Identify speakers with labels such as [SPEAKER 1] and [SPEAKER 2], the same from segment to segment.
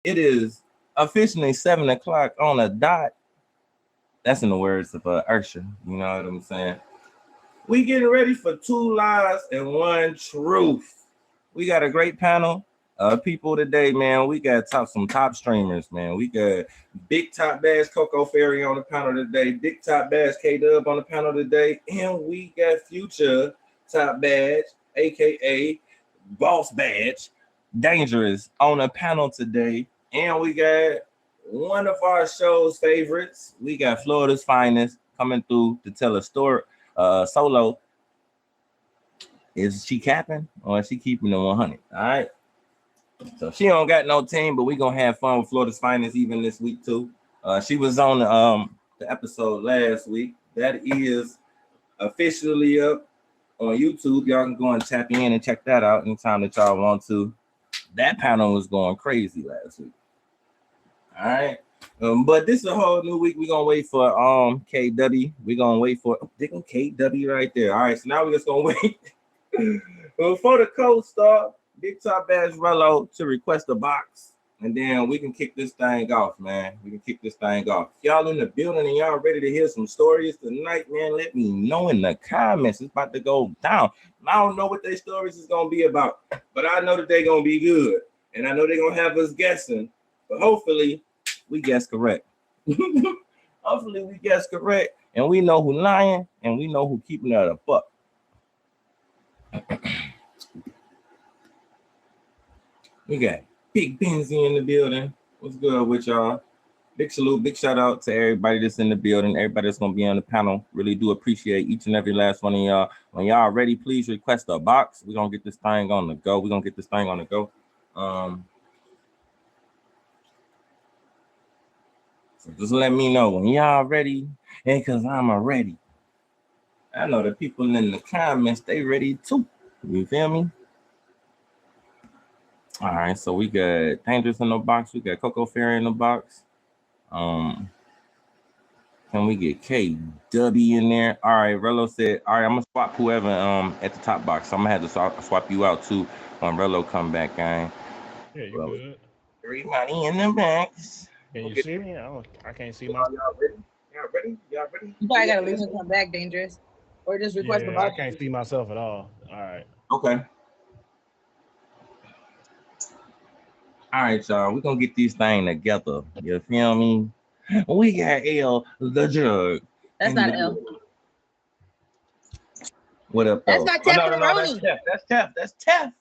[SPEAKER 1] It is officially 7 o'clock on a dot. That's in the words of Ursha. You know what I'm saying? We getting ready for 2 lies and 1 truth. We got a great panel of people today, man. We got some top streamers, man. We got Big Top Bass Coco Fairy on the panel today, Big Top Bass KDub on the panel today, and we got Future Top Badge, aka Boss Badge, Dangerous on the panel today. And we got one of our show's favorites. We got Florida's finest coming through to tell a story solo. Is she capping or is she keeping the 100? All right. So she don't got no team, but we gonna have fun with Florida's finest even this week too. She was on the episode last week. That is officially up on YouTube. Y'all can go and tap in and check that out anytime that y'all want to. That panel was going crazy last week. All right. But this is a whole new week. We're gonna wait for KW. We're gonna wait for KW right there. All right, so now we're just gonna wait for the co-star, Big Top Bass Rello, to request a box, and then we can kick this thing off, man. We can kick this thing off. If y'all in the building and y'all ready to hear some stories tonight, man, let me know in the comments. It's about to go down. I don't know what their stories is gonna be about, but I know that they're gonna be good, and I know they're gonna have us guessing. But hopefully, we guess correct. Hopefully, we guess correct, and we know who lying, and we know who keeping it a buck. We got Big Benzie in the building. What's good with y'all? Big salute, big shout out to everybody that's in the building, everybody that's gonna be on the panel. Really do appreciate each and every last one of y'all. When y'all ready, please request a box. We're gonna get this thing on the go. We're gonna get this thing on the go. So just let me know when y'all ready, and cause I'm ready. I know the people in the comments, they ready too. You feel me? All right, so we got Dangerous in the box. We got Coco Fairy in the box. Can we get KW in there? All right, Rello said, all right, I'm gonna swap whoever at the top box. So I'm gonna have to swap you out too when Rello come back, gang.
[SPEAKER 2] Yeah, you good.
[SPEAKER 1] Everybody in the box.
[SPEAKER 2] Can you see me? I can't see my.
[SPEAKER 1] Y'all ready? Y'all ready? Y'all ready?
[SPEAKER 3] You probably gotta leave and come back, Dangerous, or just request the
[SPEAKER 2] Yeah, I
[SPEAKER 3] box.
[SPEAKER 2] can't see myself at all. All right.
[SPEAKER 1] Okay. All right, y'all. We're gonna get this thing together. You feel me? We got L the Jug.
[SPEAKER 3] That's not L.
[SPEAKER 1] What up,
[SPEAKER 3] That's
[SPEAKER 1] though?
[SPEAKER 3] not
[SPEAKER 1] Oh, no, that's
[SPEAKER 3] Teflon.
[SPEAKER 1] Tef.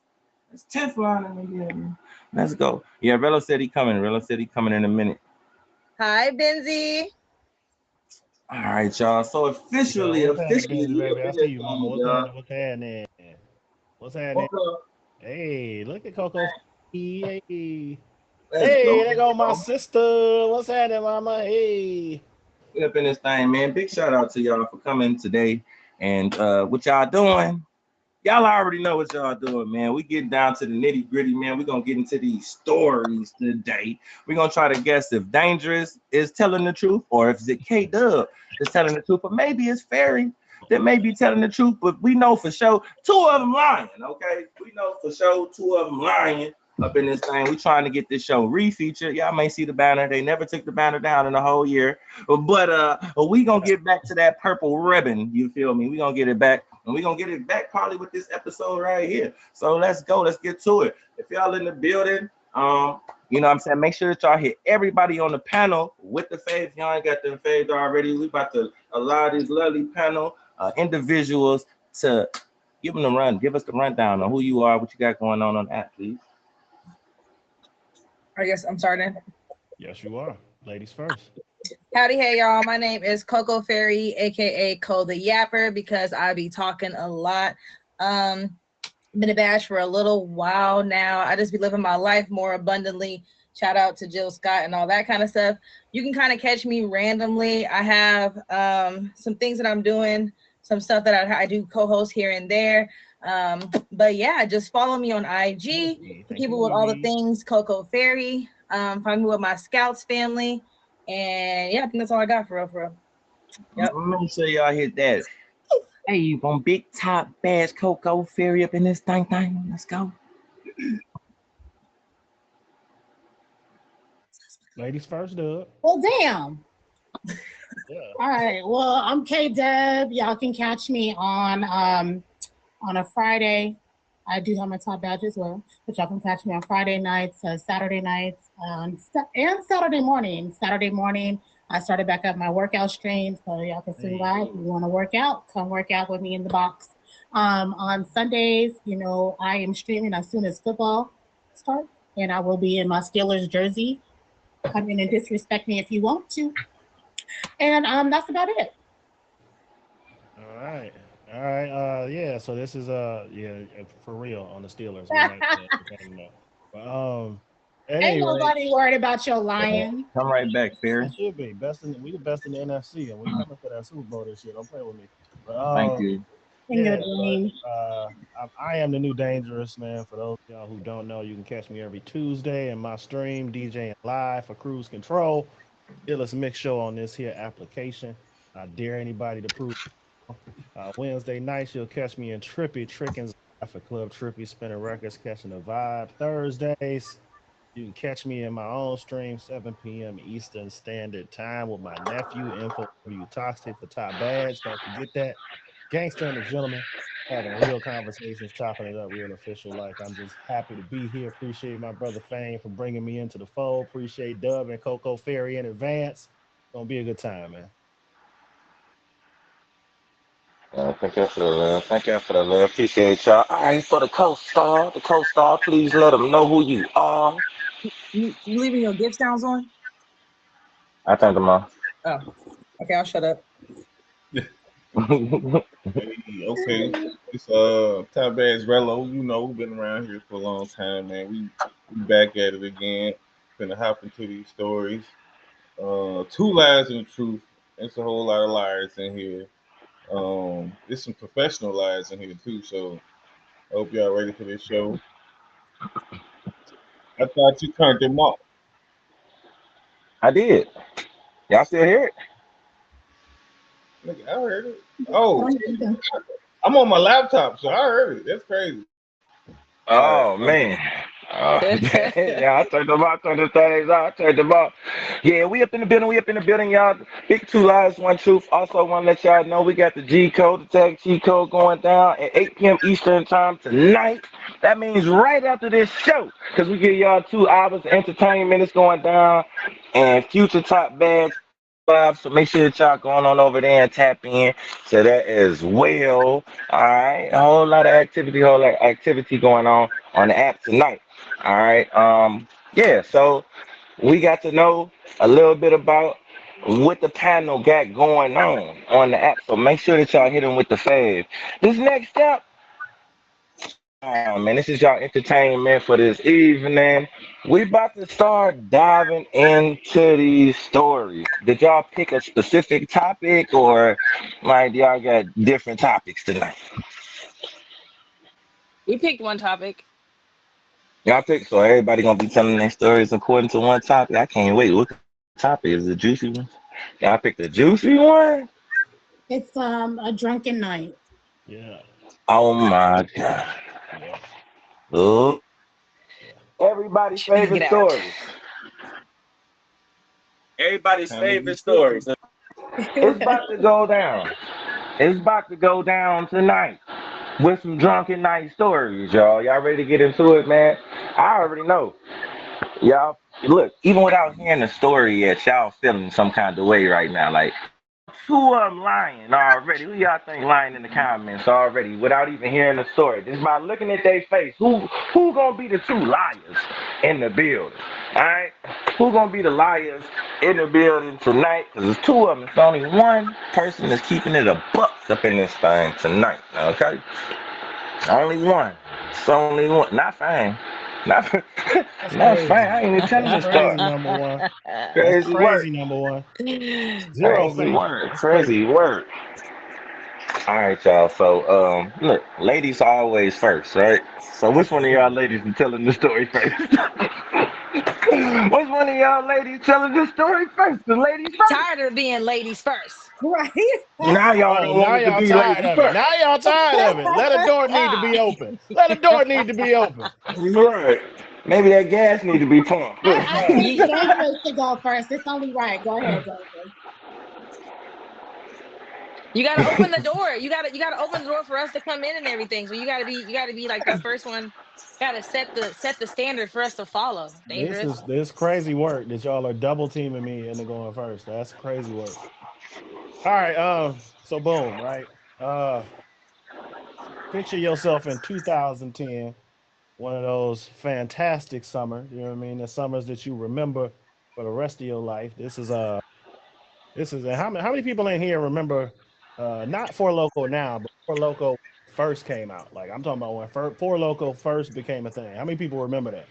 [SPEAKER 1] That's Teflon in here. Let's go. Yeah, Rello said he coming. Rello said he coming in a minute.
[SPEAKER 3] Hi, Benzie.
[SPEAKER 1] All right, y'all. So officially,
[SPEAKER 2] Baby, I see you, mama. What's happening? What's happening? Hey, look at Coco. Hey, hey, there go my sister. What's happening, mama? Hey.
[SPEAKER 1] We up in this thing, man. Big shout out to y'all for coming today. And what y'all doing? Y'all already know what y'all doing, man. We getting down to the nitty gritty, man. We're going to get into these stories today. We're going to try to guess if Dangerous is telling the truth or if it KDub is telling the truth, or maybe it's Fairy that may be telling the truth, but we know for sure 2 of them lying, okay? We know for sure 2 of them lying up in this thing. We trying to get this show re-featured. Y'all may see the banner. They never took the banner down in the whole year, but we going to get back to that purple ribbon, you feel me? We going to get it back. And we're going to get it back probably with this episode right here. So let's go. Let's get to it. If y'all in the building, you know what I'm saying? Make sure that y'all hit everybody on the panel with the fave. Y'all ain't got them faved already. We about to allow these lovely panel individuals to give them the run. Give us the rundown on who you are, what you got going on the app, please.
[SPEAKER 3] I guess I'm starting.
[SPEAKER 2] Yes, you are. Ladies first.
[SPEAKER 3] Howdy, hey y'all. My name is Coco Fairy, aka Co the Yapper, because I be talking a lot. Been a bash for a little while now. I just be living my life more abundantly. Shout out to Jill Scott and all that kind of stuff. You can kind of catch me randomly. I have some things that I'm doing, some stuff that I do co-host here and there. But yeah, just follow me on IG. People with all the things, Coco Fairy. Find me with my Scouts family. And yeah, I think that's all I got for real.
[SPEAKER 1] Yep. Make sure y'all hit that. Hey, you on Big Top Bass Coco Fairy up in this thing. Let's go.
[SPEAKER 2] Ladies first, Dub.
[SPEAKER 4] Well, damn.
[SPEAKER 2] Yeah.
[SPEAKER 4] All right. Well, I'm KDub. Y'all can catch me on a Friday. I do have my top badge as well, but y'all can catch me on Friday nights, Saturday nights, and Saturday morning. Saturday morning, I started back up my workout stream, so y'all can swing by if you want to work out. Come work out with me in the box. On Sundays, you know, I am streaming as soon as football starts, and I will be in my Steelers jersey. Come in and disrespect me if you want to. And that's about it.
[SPEAKER 2] All right. All right. Yeah. So this is yeah, for real on the Steelers. But at
[SPEAKER 4] Ain't
[SPEAKER 2] any rate,
[SPEAKER 4] nobody worried about your lion.
[SPEAKER 1] Come right back, Fairy.
[SPEAKER 2] it should be we the best in the NFC, and we coming for that Super Bowl this year. Don't play with me. But
[SPEAKER 1] Thank you.
[SPEAKER 4] In your
[SPEAKER 2] yeah.
[SPEAKER 4] dream.
[SPEAKER 2] I am the new Dangerous, man. For those of y'all who don't know, you can catch me every Tuesday in my stream, DJing live for Cruise Control. Illest mix show on this here application. I dare anybody to prove. Wednesday nights, you'll catch me in Trippy Trickins for Club Trippy Spinning Records, catching the vibe. Thursdays, you can catch me in my own stream, 7 p.m. Eastern Standard Time with my nephew, Info W Toxic for Top Badge. Don't forget that. Gangster and the Gentleman, having real conversations, chopping it up real official. Like, I'm just happy to be here. Appreciate my brother Fame for bringing me into the fold. Appreciate Dub and Coco Fairy in advance. Gonna be a good time, man.
[SPEAKER 1] Thank you for the love. Thank you for the love. Appreciate y'all. All right, for the co-star, please let them know who you are.
[SPEAKER 3] You leaving your gift sounds on?
[SPEAKER 1] I turned them off.
[SPEAKER 3] Oh, okay. I'll shut up.
[SPEAKER 5] Hey, okay. It's Top Badge Rello. You know, we've been around here for a long time, man. We back at it again. Gonna hop into these stories. Two lies and the truth. It's a whole lot of liars in here. There's some professional lies in here too. So I hope y'all ready for this show. I thought you turned them off.
[SPEAKER 1] I did. Y'all still hear it?
[SPEAKER 5] Look, I heard it. Oh, I'm on my laptop, so I heard it. That's crazy. All right.
[SPEAKER 1] Oh man. Yeah, I turned them off, turned the things off, turned them off. Yeah, we up in the building, y'all. Big two lies, one truth. Also want to let y'all know we got the G code, the tag G code going down at 8 p.m. Eastern time tonight. That means right after this show, because we give y'all 2 hours of entertainment. It's going down, and future top bags live. So make sure that y'all going on over there and tap in to that as well. All right, a whole lot of activity going on the app tonight. All right. Yeah. So we got to know a little bit about what the panel got going on the app. So make sure that y'all hit them with the fave. This next step. Man, this is y'all entertainment for this evening. We about to start diving into these stories. Did y'all pick a specific topic, or like y'all got different topics tonight?
[SPEAKER 3] We picked one topic.
[SPEAKER 1] Y'all pick, so everybody gonna be telling their stories according to one topic. I can't wait. What topic is the juicy one? Y'all picked the juicy one?
[SPEAKER 4] It's a drunken night.
[SPEAKER 2] Yeah.
[SPEAKER 1] Oh my god.
[SPEAKER 2] Yeah.
[SPEAKER 1] Oh, everybody's
[SPEAKER 3] She need to
[SPEAKER 1] favorite
[SPEAKER 3] get out.
[SPEAKER 1] stories. Everybody's
[SPEAKER 5] Time to be
[SPEAKER 1] favorite
[SPEAKER 5] tripping.
[SPEAKER 1] stories. It's about to go down. It's about to go down tonight with some drunken night stories, y'all. Y'all ready to get into it, man? I already know. Y'all, look, even without hearing the story yet, y'all feeling some kind of way right now. Like, who I'm lying already? Who y'all think lying in the comments already without even hearing the story? Just by looking at their face, who gonna be the 2 liars in the building? All right, who gonna be the liars in the building tonight? Because there's 2 of them. It's only one person that's keeping it a buck up in this thing tonight. Okay, only one. It's only one. Not fine. Not,
[SPEAKER 2] That's
[SPEAKER 1] not fine.
[SPEAKER 2] crazy.
[SPEAKER 1] I ain't even telling
[SPEAKER 2] That's
[SPEAKER 1] the
[SPEAKER 2] crazy,
[SPEAKER 1] story.
[SPEAKER 2] number one. That's
[SPEAKER 1] Crazy work.
[SPEAKER 2] crazy, number one. Zero
[SPEAKER 1] Crazy
[SPEAKER 2] faith.
[SPEAKER 1] work.
[SPEAKER 2] That's
[SPEAKER 1] Crazy
[SPEAKER 2] crazy.
[SPEAKER 1] work. All right, y'all. So, look, ladies always first, right? So, which one of y'all
[SPEAKER 2] Absolutely.
[SPEAKER 1] ladies is telling the story first? Which one of y'all ladies telling the story first? The ladies first.
[SPEAKER 3] Tired of being ladies first.
[SPEAKER 4] Right.
[SPEAKER 1] Now y'all
[SPEAKER 2] Oh,
[SPEAKER 1] don't want
[SPEAKER 2] now
[SPEAKER 1] it to
[SPEAKER 2] y'all
[SPEAKER 1] be
[SPEAKER 2] tired
[SPEAKER 1] ladies
[SPEAKER 2] of it.
[SPEAKER 1] first.
[SPEAKER 2] Now y'all tired of it. Let a door need to
[SPEAKER 3] Ah,
[SPEAKER 2] be open. Let a door need to be open.
[SPEAKER 1] Right. Maybe that gas need to be pumped.
[SPEAKER 4] I think Dave needs to go first. It's only right. Go ahead, Joseph.
[SPEAKER 3] You gotta open the door. You gotta open the door for us to come in and everything. So you gotta be like the first one. Gotta set the standard for us to follow. Dangerous.
[SPEAKER 2] This crazy work that y'all are double teaming me into going first. That's crazy work. All right, so boom, right? Uh Picture yourself in 2010, one of those fantastic summers, you know what I mean? The summers that you remember for the rest of your life. This is how many people in here remember not Four Loco now, but Four Loco first came out. Like I'm talking about when Four Loco first became a thing. How many people remember that?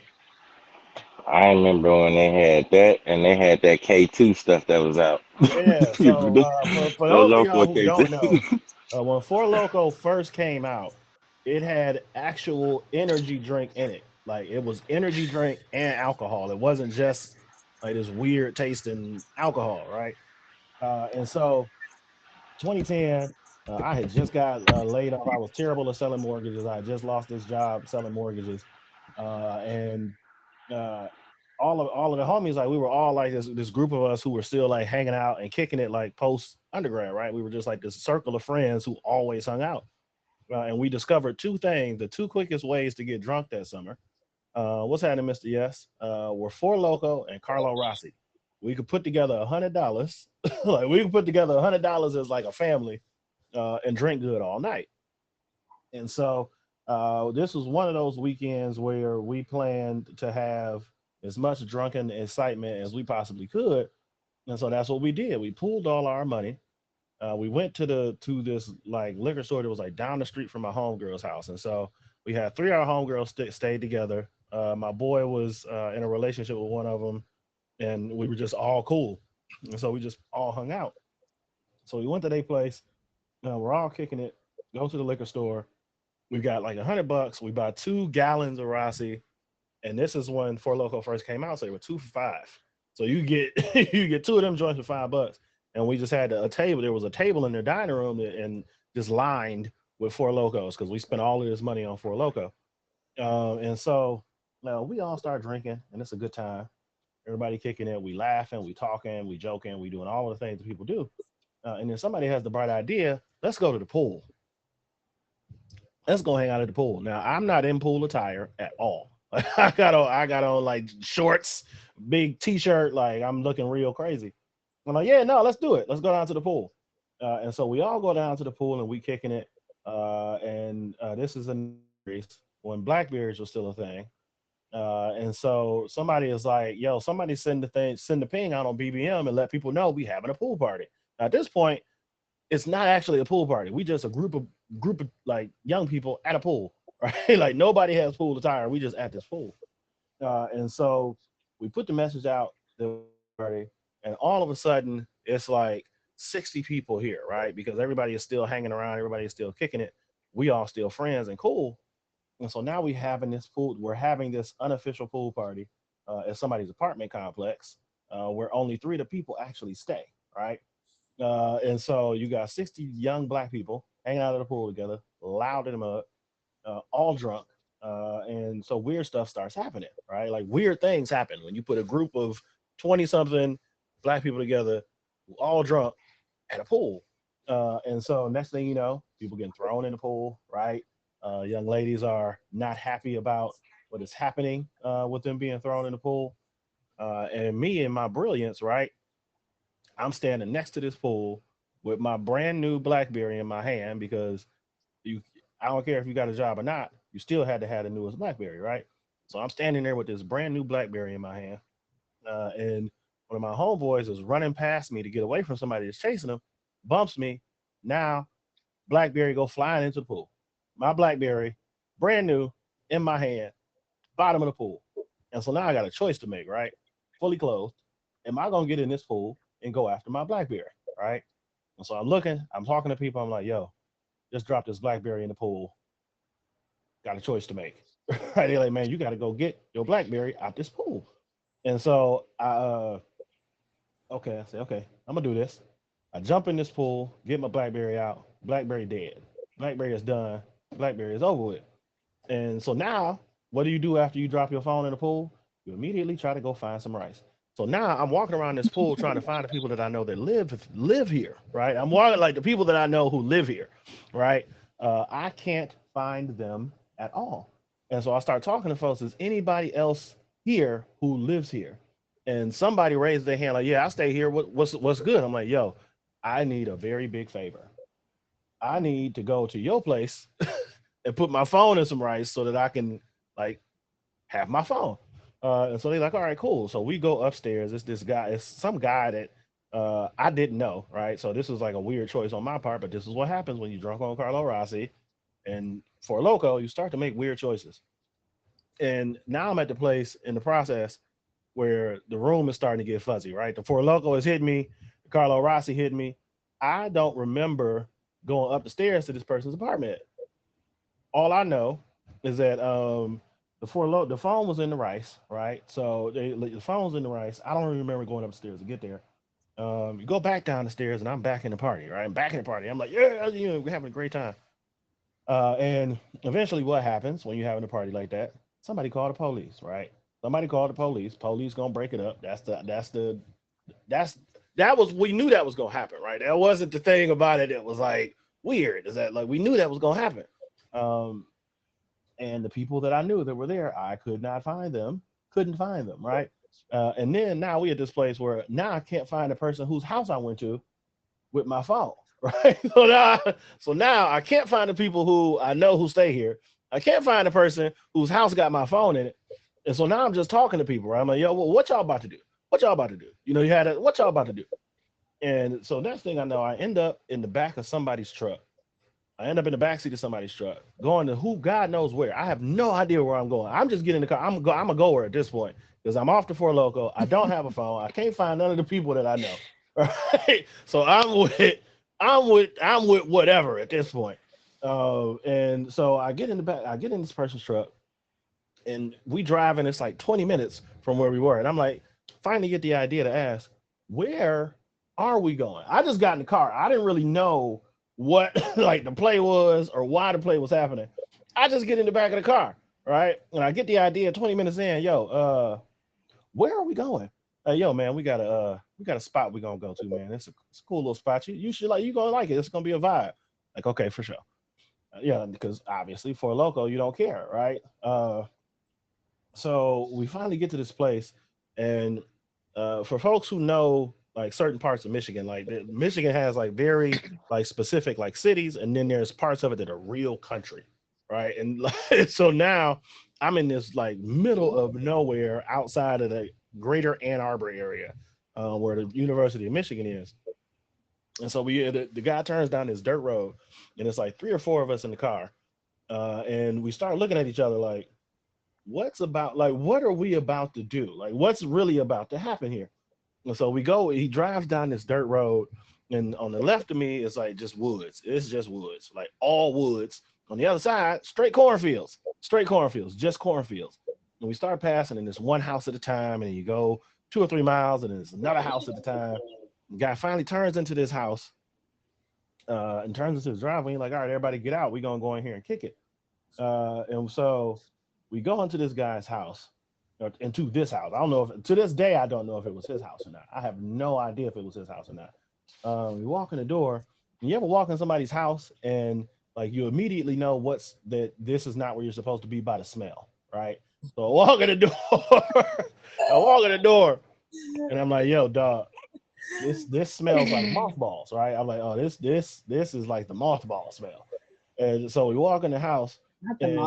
[SPEAKER 1] I remember when they had that and they had that K2 stuff that was out.
[SPEAKER 2] Yeah, so for
[SPEAKER 1] Those
[SPEAKER 2] those of
[SPEAKER 1] local
[SPEAKER 2] y'all who don't
[SPEAKER 1] K2.
[SPEAKER 2] know, when Four Loco first came out, it had actual energy drink in it. Like it was energy drink and alcohol. It wasn't just like this weird tasting alcohol, right? And so 2010, I had just got laid off. I was terrible at selling mortgages. I had just lost this job selling mortgages, and uh, all of the homies, like we were all like this group of us who were still like hanging out and kicking it like post undergrad, right? We were just like this circle of friends who always hung out, and we discovered two things: the two quickest ways to get drunk that summer. What's happening, Mr. Yes? Were Four Loco and Carlo Rossi. We could put together $100, like we could put together $100 as like a family, and drink good all night. And so this was one of those weekends where we planned to have as much drunken excitement as we possibly could. And so that's what we did. We pooled all our money. We went to this like liquor store that was like down the street from my homegirl's house. And so we had three of our homegirls stayed together. My boy was in a relationship with one of them, and we were just all cool. And so we just all hung out. So we went to their place. We're all kicking it. Go to the liquor store. We got like $100. We bought 2 gallons of Rossi, and this is when Four Loco first came out, so they were 2 for $5. So you get you get two of them joints for $5, and we just had a table. There was a table in their dining room and just lined with Four Locos because we spent all of this money on Four Loco, and so now we all start drinking, and it's a good time. Everybody kicking it, we laughing, we talking, we joking, we doing all of the things that people do, and then somebody has the bright idea. Let's go to the pool. Let's go hang out at the pool. Now I'm not in pool attire at all. I got on like shorts, big t-shirt, like I'm looking real crazy. I'm like, yeah, no, let's do it. Let's go down to the pool. And so we all go down to the pool and we kicking it. And this is a when Blackberries was still a thing. And so somebody is like, yo, somebody send the ping out on BBM and let people know we having a pool party. Now, at this point, it's not actually a pool party. We just a group of like young people at a pool, right? Like nobody has pool attire. We just at this pool. And so we put the message out the party, and all of a sudden it's like 60 people here, right? Because everybody is still hanging around, everybody is still kicking it. We all still friends and cool. And so now we're having this unofficial pool party at somebody's apartment complex, where only 3 of the people actually stay, right? And so you got 60 young black people hanging out at the pool together, loud in the mud, all drunk. And so weird stuff starts happening, right? Like weird things happen when you put a group of 20 something black people together, all drunk at a pool. And so next thing you know, people getting thrown in the pool, right? Young ladies are not happy about what is happening with them being thrown in the pool. And me and my brilliance, right? I'm standing next to this pool with my brand new BlackBerry in my hand because I don't care if you got a job or not, you still had to have the newest BlackBerry, right? So I'm standing there with this brand new BlackBerry in my hand, and one of my homeboys is running past me to get away from somebody that's chasing him, bumps me. Now BlackBerry go flying into the pool. My BlackBerry, brand new, in my hand, bottom of the pool. And so now I got a choice to make, right? Fully clothed. Am I gonna get in this pool and go after my BlackBerry, right? And so I'm talking to people. I'm like, yo, just drop this BlackBerry in the pool. Got a choice to make. Right? They're like, man, you got to go get your BlackBerry out this pool. And so okay, I say, okay, I'm gonna do this. I jump in this pool, get my BlackBerry out. BlackBerry dead. BlackBerry is done. BlackBerry is over with. And so now What do you do after you drop your phone in the pool? You immediately try to go find some rice. So now I'm walking around this pool trying to find the people that I know that live here, right? I'm walking like the people that I know who live here, right? I can't find them at all. And so I start talking to folks. Is anybody else here who lives here? And somebody raised their hand like, yeah, I stay here. What's good? I'm like, yo, I need a very big favor. I need to go to your place and put my phone in some rice so that I can like have my phone. And so they're like, all right, cool. So we go upstairs. It's this guy, it's some guy that I didn't know, right? So this was like a weird choice on my part, but this is what happens when you're drunk on Carlo Rossi and Four Loco, you start to make weird choices. And now I'm at the place in the process where the room is starting to get fuzzy, right? The Four Loco has hit me, Carlo Rossi hit me. I don't remember going up the stairs to this person's apartment. All I know is that the phone was in the rice, right? So the phone was in the rice. I don't really remember going upstairs to get there. You go back down the stairs, and I'm back in the party, right? I'm back in the party. I'm like, yeah, we're having a great time. And eventually, what happens when you're having a party like that? Somebody called the police, right? Somebody called the police. Police gonna break it up. We knew that was gonna happen, right? That wasn't the thing about it. It was like weird. Is that like we knew that was gonna happen? And the people that I knew that were there, I could not find them. Couldn't find them, right? And then now we at this place where now I can't find the person whose house I went to with my phone, right? So now I can't find the people who I know who stay here. I can't find the person whose house got my phone in it. And so now I'm just talking to people, right? I'm like, yo, well, what y'all about to do? What y'all about to do? What y'all about to do? And so next thing I know, I end up in the back of somebody's truck. I end up in the backseat of somebody's truck, going to who God knows where. I have no idea where I'm going. I'm just getting in the car. I'm a goer at this point because I'm off the Four Loco. I don't have a phone. I can't find none of the people that I know. Right? So I'm with whatever at this point. And so I get in the back. I get in this person's truck, and we drive, and it's like 20 minutes from where we were. And I'm like, finally get the idea to ask, where are we going? I just got in the car. I didn't really know what like the play was or why the play was happening. I just get in the back of the car, right? And I get the idea 20 minutes in, where are we going? Yo, man, we got a spot we're gonna go to, man. It's a cool little spot. You should you gonna like it. It's gonna be a vibe. Like, okay, for sure. Yeah, because obviously for a local, you don't care, right? So we finally get to this place, and for folks who know like certain parts of Michigan, like Michigan has like very like specific like cities, and then there's parts of it that are real country, right? And like, so now I'm in this like middle of nowhere outside of the greater Ann Arbor area, where the University of Michigan is. And so the guy turns down this dirt road, and it's like 3 or 4 of us in the car, and we start looking at each other like, what are we about to do? Like, what's really about to happen here? And so he drives down this dirt road, and on the left of me is like just woods. It's just woods, like all woods. On the other side, straight cornfields, just cornfields. And we start passing in this one house at a time, and you go 2 or 3 miles, and there's another house at a time. The guy finally turns into this house and turns into his driveway. He's like, all right, everybody get out. We're going to go in here and kick it. And so we go into this guy's house, into this house. I don't know if, to this day, I don't know if it was his house or not. I have no idea if it was his house or not. We walk in the door. And you ever walk in somebody's house and like you immediately know that this is not where you're supposed to be by the smell, right? So I walk in the door, and I'm like, yo, dog, this smells like mothballs, right? I'm like, oh, this is like the mothball smell. And so we walk in the house, and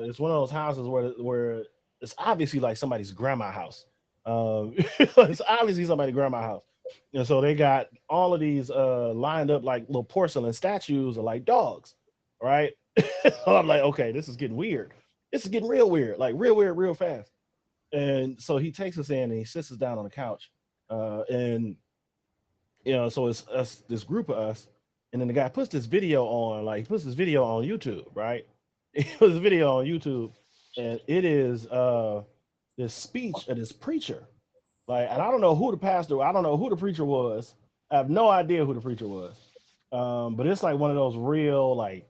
[SPEAKER 2] it's one of those houses where it's obviously like somebody's grandma house. It's obviously somebody's grandma house. And so they got all of these lined up like little porcelain statues of like dogs, right? So I'm like, okay, this is getting weird. This is getting real weird, like real weird, real fast. And so he takes us in and he sits us down on the couch. And so it's us, this group of us, and then the guy puts this video on, YouTube, right? He puts a video on YouTube, and it is this speech of this preacher. Like, and I don't know who the pastor, I don't know who the preacher was. I have no idea who the preacher was. But it's like one of those real, like,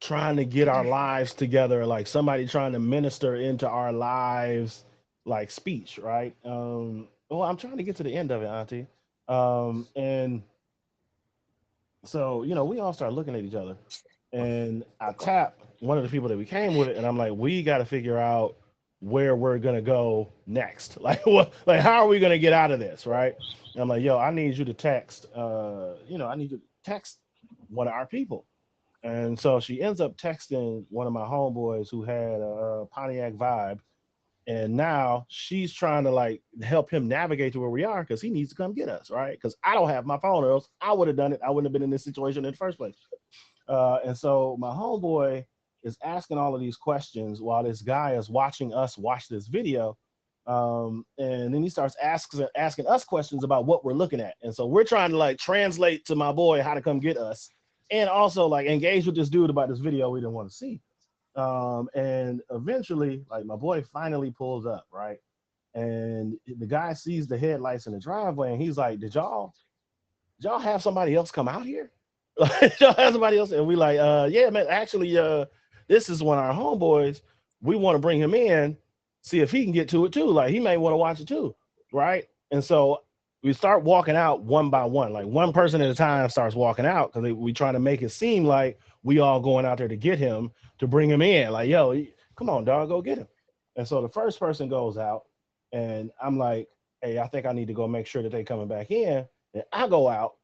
[SPEAKER 2] trying to get our lives together, like somebody trying to minister into our lives, like speech, right? Well, I'm trying to get to the end of it, Auntie. And so, you know, we all start looking at each other, and I tap one of the people that we came with, and I'm like, we got to figure out where we're gonna go next. Like, what? Like, how are we gonna get out of this, right? And I'm like, yo, I need you to text. I need you to text one of our people. And so she ends up texting one of my homeboys who had a Pontiac Vibe, and now she's trying to like help him navigate to where we are because he needs to come get us, right? Because I don't have my phone, or else I would have done it. I wouldn't have been in this situation in the first place. And so my homeboy is asking all of these questions while this guy is watching us watch this video. And then he starts asking us questions about what we're looking at. And so we're trying to like translate to my boy how to come get us, and also like engage with this dude about this video we didn't want to see. And eventually, like, my boy finally pulls up, right? And the guy sees the headlights in the driveway, and he's like, did y'all have somebody else come out here? Like, y'all have somebody else? And we like, yeah, man, actually, this is one of our homeboys. We want to bring him in, see if he can get to it too. Like, he may want to watch it too, right? And so we start walking out one by one, like one person at a time starts walking out, because we trying to make it seem like we all going out there to get him, to bring him in. Like, yo, come on, dog, go get him. And so the first person goes out, and I'm like, hey, I think I need to go make sure that they coming back in. And I go out,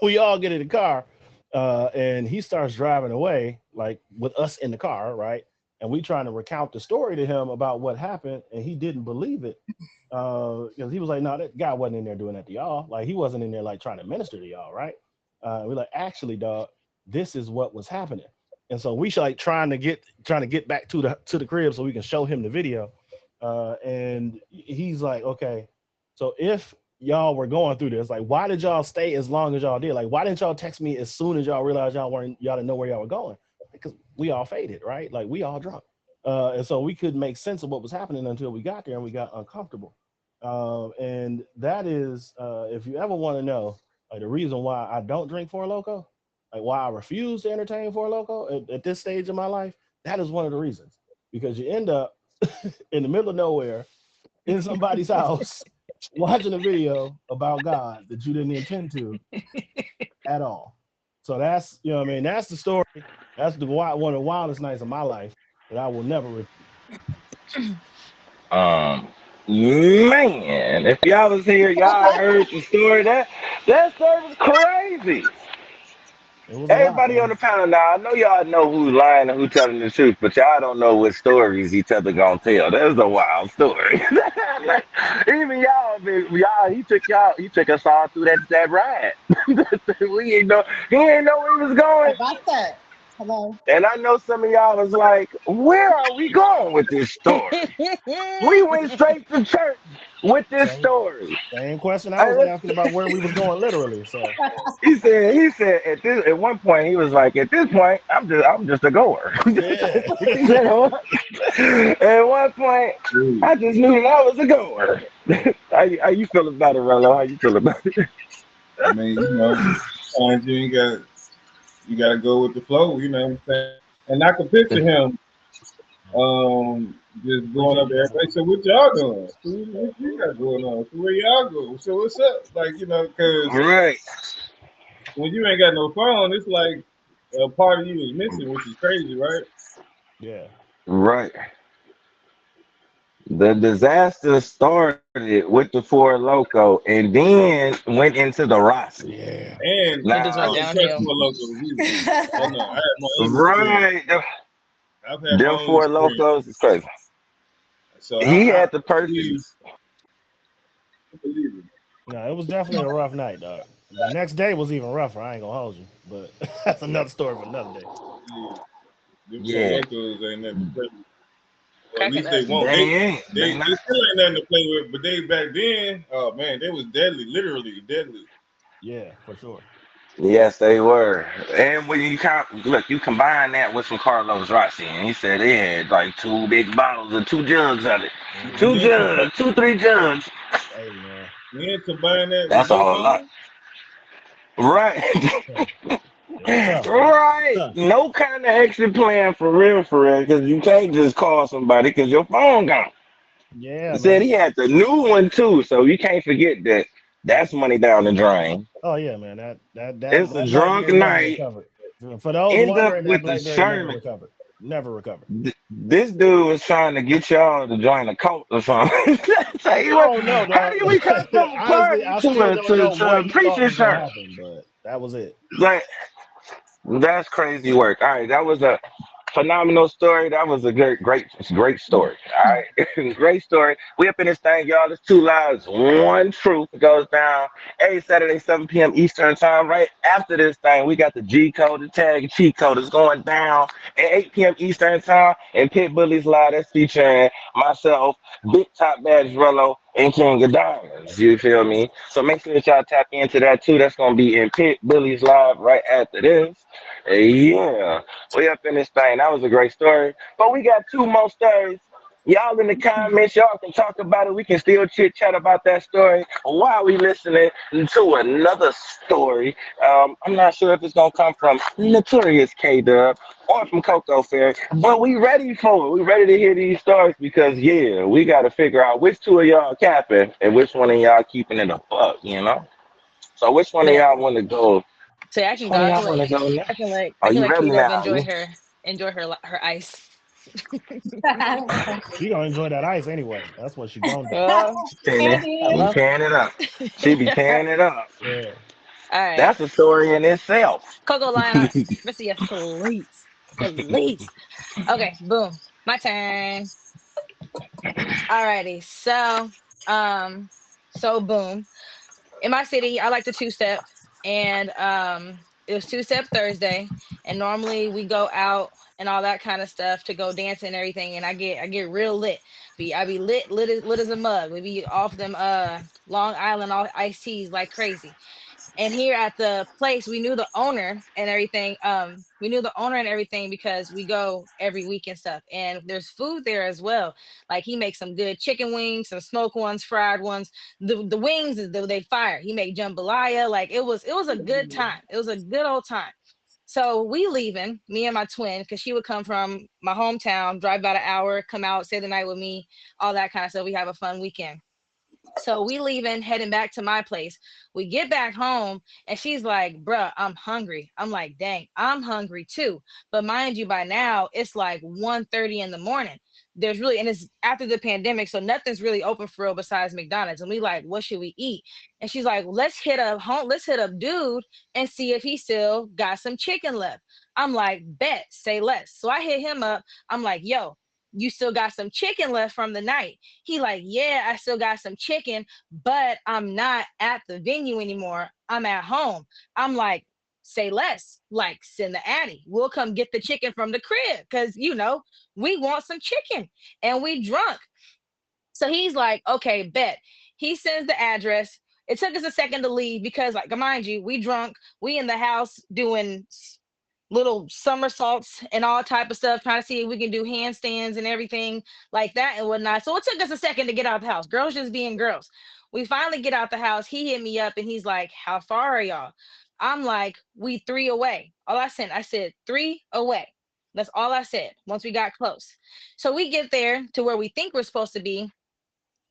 [SPEAKER 2] we all get in the car, and he starts driving away, like with us in the car, right? And we trying to recount the story to him about what happened, and he didn't believe it. Because he was like, no, that guy wasn't in there doing that to y'all. Like, he wasn't in there like trying to minister to y'all, right? We're like, actually, dog, this is what was happening. And so we should like trying to get back to the crib so we can show him the video. And he's like, okay, so if y'all were going through this, like, why did y'all stay as long as y'all did? Like, why didn't y'all text me as soon as y'all realized y'all didn't know where y'all were going? Because we all faded, right? Like, we all drunk. And so we couldn't make sense of what was happening until we got there, and we got uncomfortable. And that is, if you ever want to know, like, the reason why I don't drink Four Loco, like why I refuse to entertain Four Loco at this stage of my life, that is one of the reasons. Because you end up in the middle of nowhere in somebody's house watching a video about God that you didn't intend to at all. So that's, you know what I mean? That's the story. That's one of the wildest nights of my life that I will never repeat.
[SPEAKER 1] Man, if y'all was here, y'all heard the story. That story was crazy.
[SPEAKER 2] It was
[SPEAKER 1] Everybody on the panel now, I know y'all know who's lying and who's telling the truth, but y'all don't know what stories each other gonna tell. That's a wild story. Even he took us all through that ride. We ain't know he ain't know where he was going.
[SPEAKER 4] About that. Hello.
[SPEAKER 1] And I know some of y'all was like, where are we going with this story? We went straight to church with this story.
[SPEAKER 2] Same question I was asking about where we was going literally. So
[SPEAKER 1] he said at one point he was like, at this point I'm just a goer.
[SPEAKER 2] Yeah.
[SPEAKER 1] He said, at one point I just knew that I was a goer. How you feel about it, Rollo? How you feel about it?
[SPEAKER 5] I mean, sometimes you gotta go with the flow, you know what I'm saying? And I can picture him just going up there. Everybody said, what y'all doing? What you got going on? So where y'all go? So what's up? Like, because
[SPEAKER 1] right.
[SPEAKER 5] when you ain't got no phone, it's like a part of you is missing, which is crazy, right?
[SPEAKER 2] Yeah.
[SPEAKER 1] Right. The disaster started with the Four Loco and then went into the Rossi.
[SPEAKER 2] Yeah.
[SPEAKER 5] And
[SPEAKER 3] It just
[SPEAKER 5] I
[SPEAKER 3] went
[SPEAKER 5] don't
[SPEAKER 3] downhill.
[SPEAKER 5] trust Four Locos either. I know. I have my own
[SPEAKER 1] Right.
[SPEAKER 5] I've had my
[SPEAKER 1] Them
[SPEAKER 5] own
[SPEAKER 1] Four
[SPEAKER 5] experience.
[SPEAKER 1] Locos is crazy.
[SPEAKER 5] So
[SPEAKER 1] He
[SPEAKER 5] I
[SPEAKER 1] had the person.
[SPEAKER 5] believe it.
[SPEAKER 2] No, it was definitely a rough night, dog. The next day was even rougher. I ain't gonna hold you, but that's another story for another day.
[SPEAKER 5] Them
[SPEAKER 1] Yeah.
[SPEAKER 5] Four Locos ain't nothing to play with. Or at least
[SPEAKER 3] Cracking
[SPEAKER 5] they won't.
[SPEAKER 1] They ain't.
[SPEAKER 5] They
[SPEAKER 1] not.
[SPEAKER 5] still ain't nothing to play with, but they back then, oh man, they was deadly, literally deadly.
[SPEAKER 2] Yeah, for sure.
[SPEAKER 1] Yes, they were. And when you combine that with some Carlos Rossi, and he said they had like 2 big bottles and 2 jugs of it.
[SPEAKER 2] Mm-hmm.
[SPEAKER 1] 3 jugs.
[SPEAKER 2] Hey man.
[SPEAKER 5] Then combine that with
[SPEAKER 1] That's a
[SPEAKER 5] no
[SPEAKER 1] whole lot.
[SPEAKER 5] phone.
[SPEAKER 1] Right.
[SPEAKER 2] It was tough, man.
[SPEAKER 1] Right.
[SPEAKER 2] Tough.
[SPEAKER 1] No kind of exit plan for real, because you can't just call somebody because your phone gone.
[SPEAKER 2] Yeah,
[SPEAKER 1] He said
[SPEAKER 2] man.
[SPEAKER 1] he had the new one too, so you can't forget that. That's money down the drain.
[SPEAKER 2] Oh yeah, man. That
[SPEAKER 1] It's a
[SPEAKER 2] that
[SPEAKER 1] drunk
[SPEAKER 2] BlackBerry never
[SPEAKER 1] night.
[SPEAKER 2] recovered. For those
[SPEAKER 1] End up
[SPEAKER 2] wondering, that
[SPEAKER 1] with the
[SPEAKER 2] BlackBerry never
[SPEAKER 1] Sherman.
[SPEAKER 2] recovered. Never recovered.
[SPEAKER 1] This dude was trying to get y'all to join a cult or something. So
[SPEAKER 2] I don't know,
[SPEAKER 1] how
[SPEAKER 2] dog.
[SPEAKER 1] do we come from a
[SPEAKER 2] Honestly,
[SPEAKER 1] party
[SPEAKER 2] I
[SPEAKER 1] to
[SPEAKER 2] still
[SPEAKER 1] a
[SPEAKER 2] don't know
[SPEAKER 1] to
[SPEAKER 2] what
[SPEAKER 1] a
[SPEAKER 2] he thought
[SPEAKER 1] preacher's
[SPEAKER 2] was gonna
[SPEAKER 1] church?
[SPEAKER 2] happen, but that was it.
[SPEAKER 1] Like that's crazy work. All right, that was a phenomenal story. That was a great story. All right, great story. We up in this thing, y'all. There's two lives, one truth. It goes down every Saturday, 7 p.m. Eastern time. Right after this thing, we got the G code, the tag, cheat code. It's going down at 8 p.m. Eastern time. And Pit Bullies Live. That's featuring myself, Big Top Badge Rello, and King of Diamonds. You feel me? So make sure that y'all tap into that too. That's gonna be in Pit Bullies Live right after this. Yeah, we up in this thing. That was a great story. But we got two more stories. Y'all in the comments, y'all can talk about it. We can still chit chat about that story while we listening to another story. I'm not sure if it's gonna come from Notorious KDub or from Coco Fairy, but we ready for it. We ready to hear these stories because yeah, we got to figure out which two of y'all capping and which one of y'all keeping it a buck. So which one of
[SPEAKER 3] Yeah.
[SPEAKER 1] y'all want to go?
[SPEAKER 3] So I
[SPEAKER 1] Which
[SPEAKER 3] can
[SPEAKER 1] one
[SPEAKER 3] go.
[SPEAKER 1] of
[SPEAKER 3] I
[SPEAKER 1] y'all
[SPEAKER 3] can
[SPEAKER 1] want
[SPEAKER 3] let
[SPEAKER 1] to go now?
[SPEAKER 3] I
[SPEAKER 1] Are
[SPEAKER 3] can
[SPEAKER 1] you
[SPEAKER 3] let
[SPEAKER 1] ready
[SPEAKER 3] K Dub
[SPEAKER 1] now?
[SPEAKER 3] enjoy her ice.
[SPEAKER 2] She gonna enjoy that ice anyway. That's what she gonna do.
[SPEAKER 3] Oh, I
[SPEAKER 1] Be
[SPEAKER 3] love.
[SPEAKER 1] tearing it up. She be tearing it up.
[SPEAKER 2] Yeah.
[SPEAKER 3] All right,
[SPEAKER 1] That's a story in itself.
[SPEAKER 3] Coco line. Let's see, please. Okay, boom. My turn. Alrighty. Um, so boom. In my city, I like to two step, and it was two step Thursday, and normally we go out and all that kind of stuff to go dancing and everything, and I get real lit. I be lit as a mug. We be off them Long Island all iced teas like crazy. And here at the place, we knew the owner and everything because we go every week and stuff, and there's food there as well. Like he makes some good chicken wings, some smoked ones, fried ones. The wings they fire. He made jambalaya. Like it was a good time. It was a good old time. So we leaving, me and my twin, because she would come from my hometown, drive about an hour, come out, stay the night with me, all that kind of stuff. We have a fun weekend. So we leaving, heading back to my place. We get back home, and she's like, "Bruh, I'm hungry." I'm like, "Dang, I'm hungry too." But mind you, by now it's like 1:30 in the morning. There's really, and it's after the pandemic, so nothing's really open for real besides McDonald's. And we like, "What should we eat?" And she's like, let's hit up dude and see if he still got some chicken left." I'm like, "Bet, say less." So I hit him up. I'm like, "Yo, you still got some chicken left from the night?" He like, "Yeah, I still got some chicken, but I'm not at the venue anymore. I'm at home." I'm like, "Say less. Like, send the addy. We'll come get the chicken from the crib because we want some chicken and we drunk." So he's like, "Okay, bet." He sends the address. It took us a second to leave because, like, mind you, we drunk. We in the house doing little somersaults and all type of stuff, trying to see if we can do handstands and everything like that and whatnot. So it took us a second to get out the house. Girls just being girls. We finally get out the house. He hit me up and he's like, "How far are y'all?" I'm like, "We three away." I said, "Three away." That's all I said once we got close. So we get there to where we think we're supposed to be,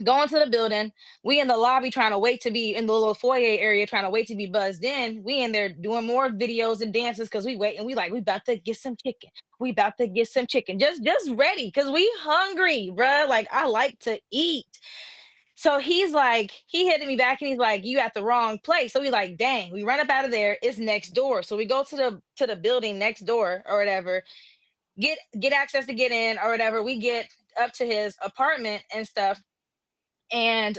[SPEAKER 3] going to the building. We in the lobby trying to wait to be in the little foyer area, trying to wait to be buzzed in. We in there doing more videos and dances because we wait and we like, we about to get some chicken. We about to get some chicken. Just ready because we hungry, bruh. Like I like to eat. So he's like, he hitting me back and he's like, "You at the wrong place." So we like, dang, we run up out of there. It's next door. So we go to the building next door or whatever, get access to get in or whatever. We get up to his apartment and stuff. And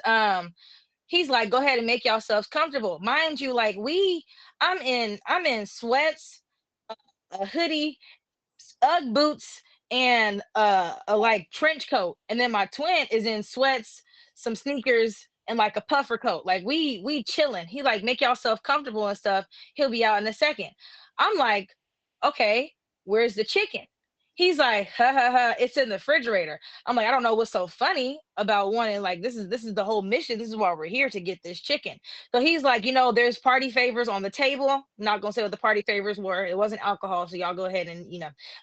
[SPEAKER 3] he's like, "Go ahead and make yourselves comfortable." Mind you, like I'm in sweats, a hoodie, Ugg boots, and a like trench coat. And then my twin is in sweats, some sneakers, and like a puffer coat. Like we chilling. He like, "Make yourself comfortable and stuff. He'll be out in a second." I'm like, "Okay, where's the chicken?" He's like, ha ha ha, it's in the refrigerator. I'm like, I don't know what's so funny about wanting, like, this is the whole mission. This is why we're here, to get this chicken. So he's like, there's party favors on the table. I'm not gonna say what the party favors were. It wasn't alcohol, so y'all go ahead and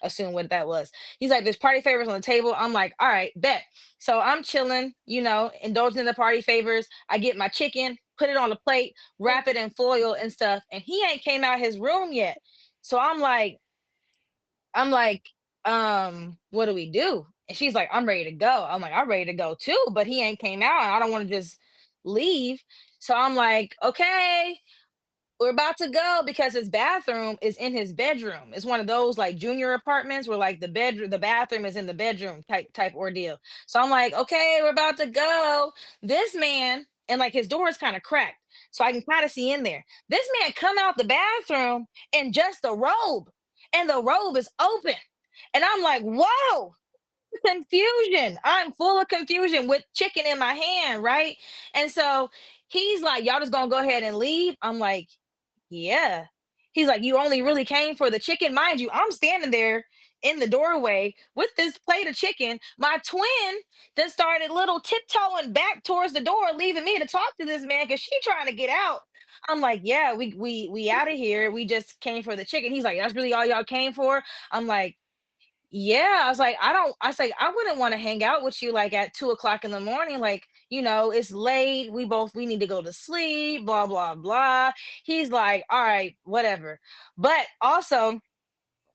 [SPEAKER 3] assume what that was. He's like, there's party favors on the table. I'm like, all right, bet. So I'm chilling, indulging in the party favors. I get my chicken, put it on a plate, wrap it in foil and stuff, and he ain't came out his room yet. So I'm like, what do we do? And she's like, I'm ready to go. I'm like, I'm ready to go too, but he ain't came out, and I don't want to just leave. So I'm like, okay, we're about to go, because his bathroom is in his bedroom. It's one of those like junior apartments where like the bathroom is in the bedroom type ordeal. So I'm like, okay, we're about to go. This man, and like his door is kind of cracked, so I can kind of see in there. This man come out the bathroom in just a robe, and the robe is open. And I'm like, whoa, confusion. I'm full of confusion with chicken in my hand, right? And so he's like, y'all just gonna go ahead and leave? I'm like, yeah. He's like, you only really came for the chicken. Mind you, I'm standing there in the doorway with this plate of chicken. My twin then started little tiptoeing back towards the door, leaving me to talk to this man because she trying to get out. I'm like, yeah, we out of here. We just came for the chicken. He's like, that's really all y'all came for? I'm like, yeah. I was like, I wouldn't want to hang out with you like at 2 o'clock in the morning. Like, it's late. We need to go to sleep, blah, blah, blah. He's like, all right, whatever. But also,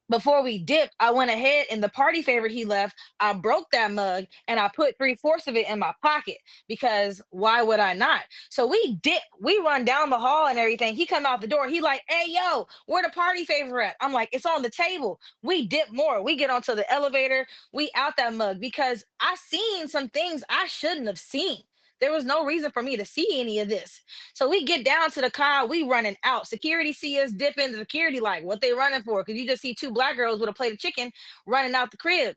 [SPEAKER 3] before we dipped, I went ahead, and the party favor he left, I broke that mug and I put 3/4 of it in my pocket, because why would I not? So we dip, we run down the hall and everything. He come out the door. He like, hey, yo, where the party favor at? I'm like, it's on the table. We dip more. We get onto the elevator. We out that mug, because I seen some things I shouldn't have seen. There was no reason for me to see any of this. So we get down to the car, we running out. Security see us dipping. The security like, what they running for? Because you just see two black girls with a plate of chicken running out the crib.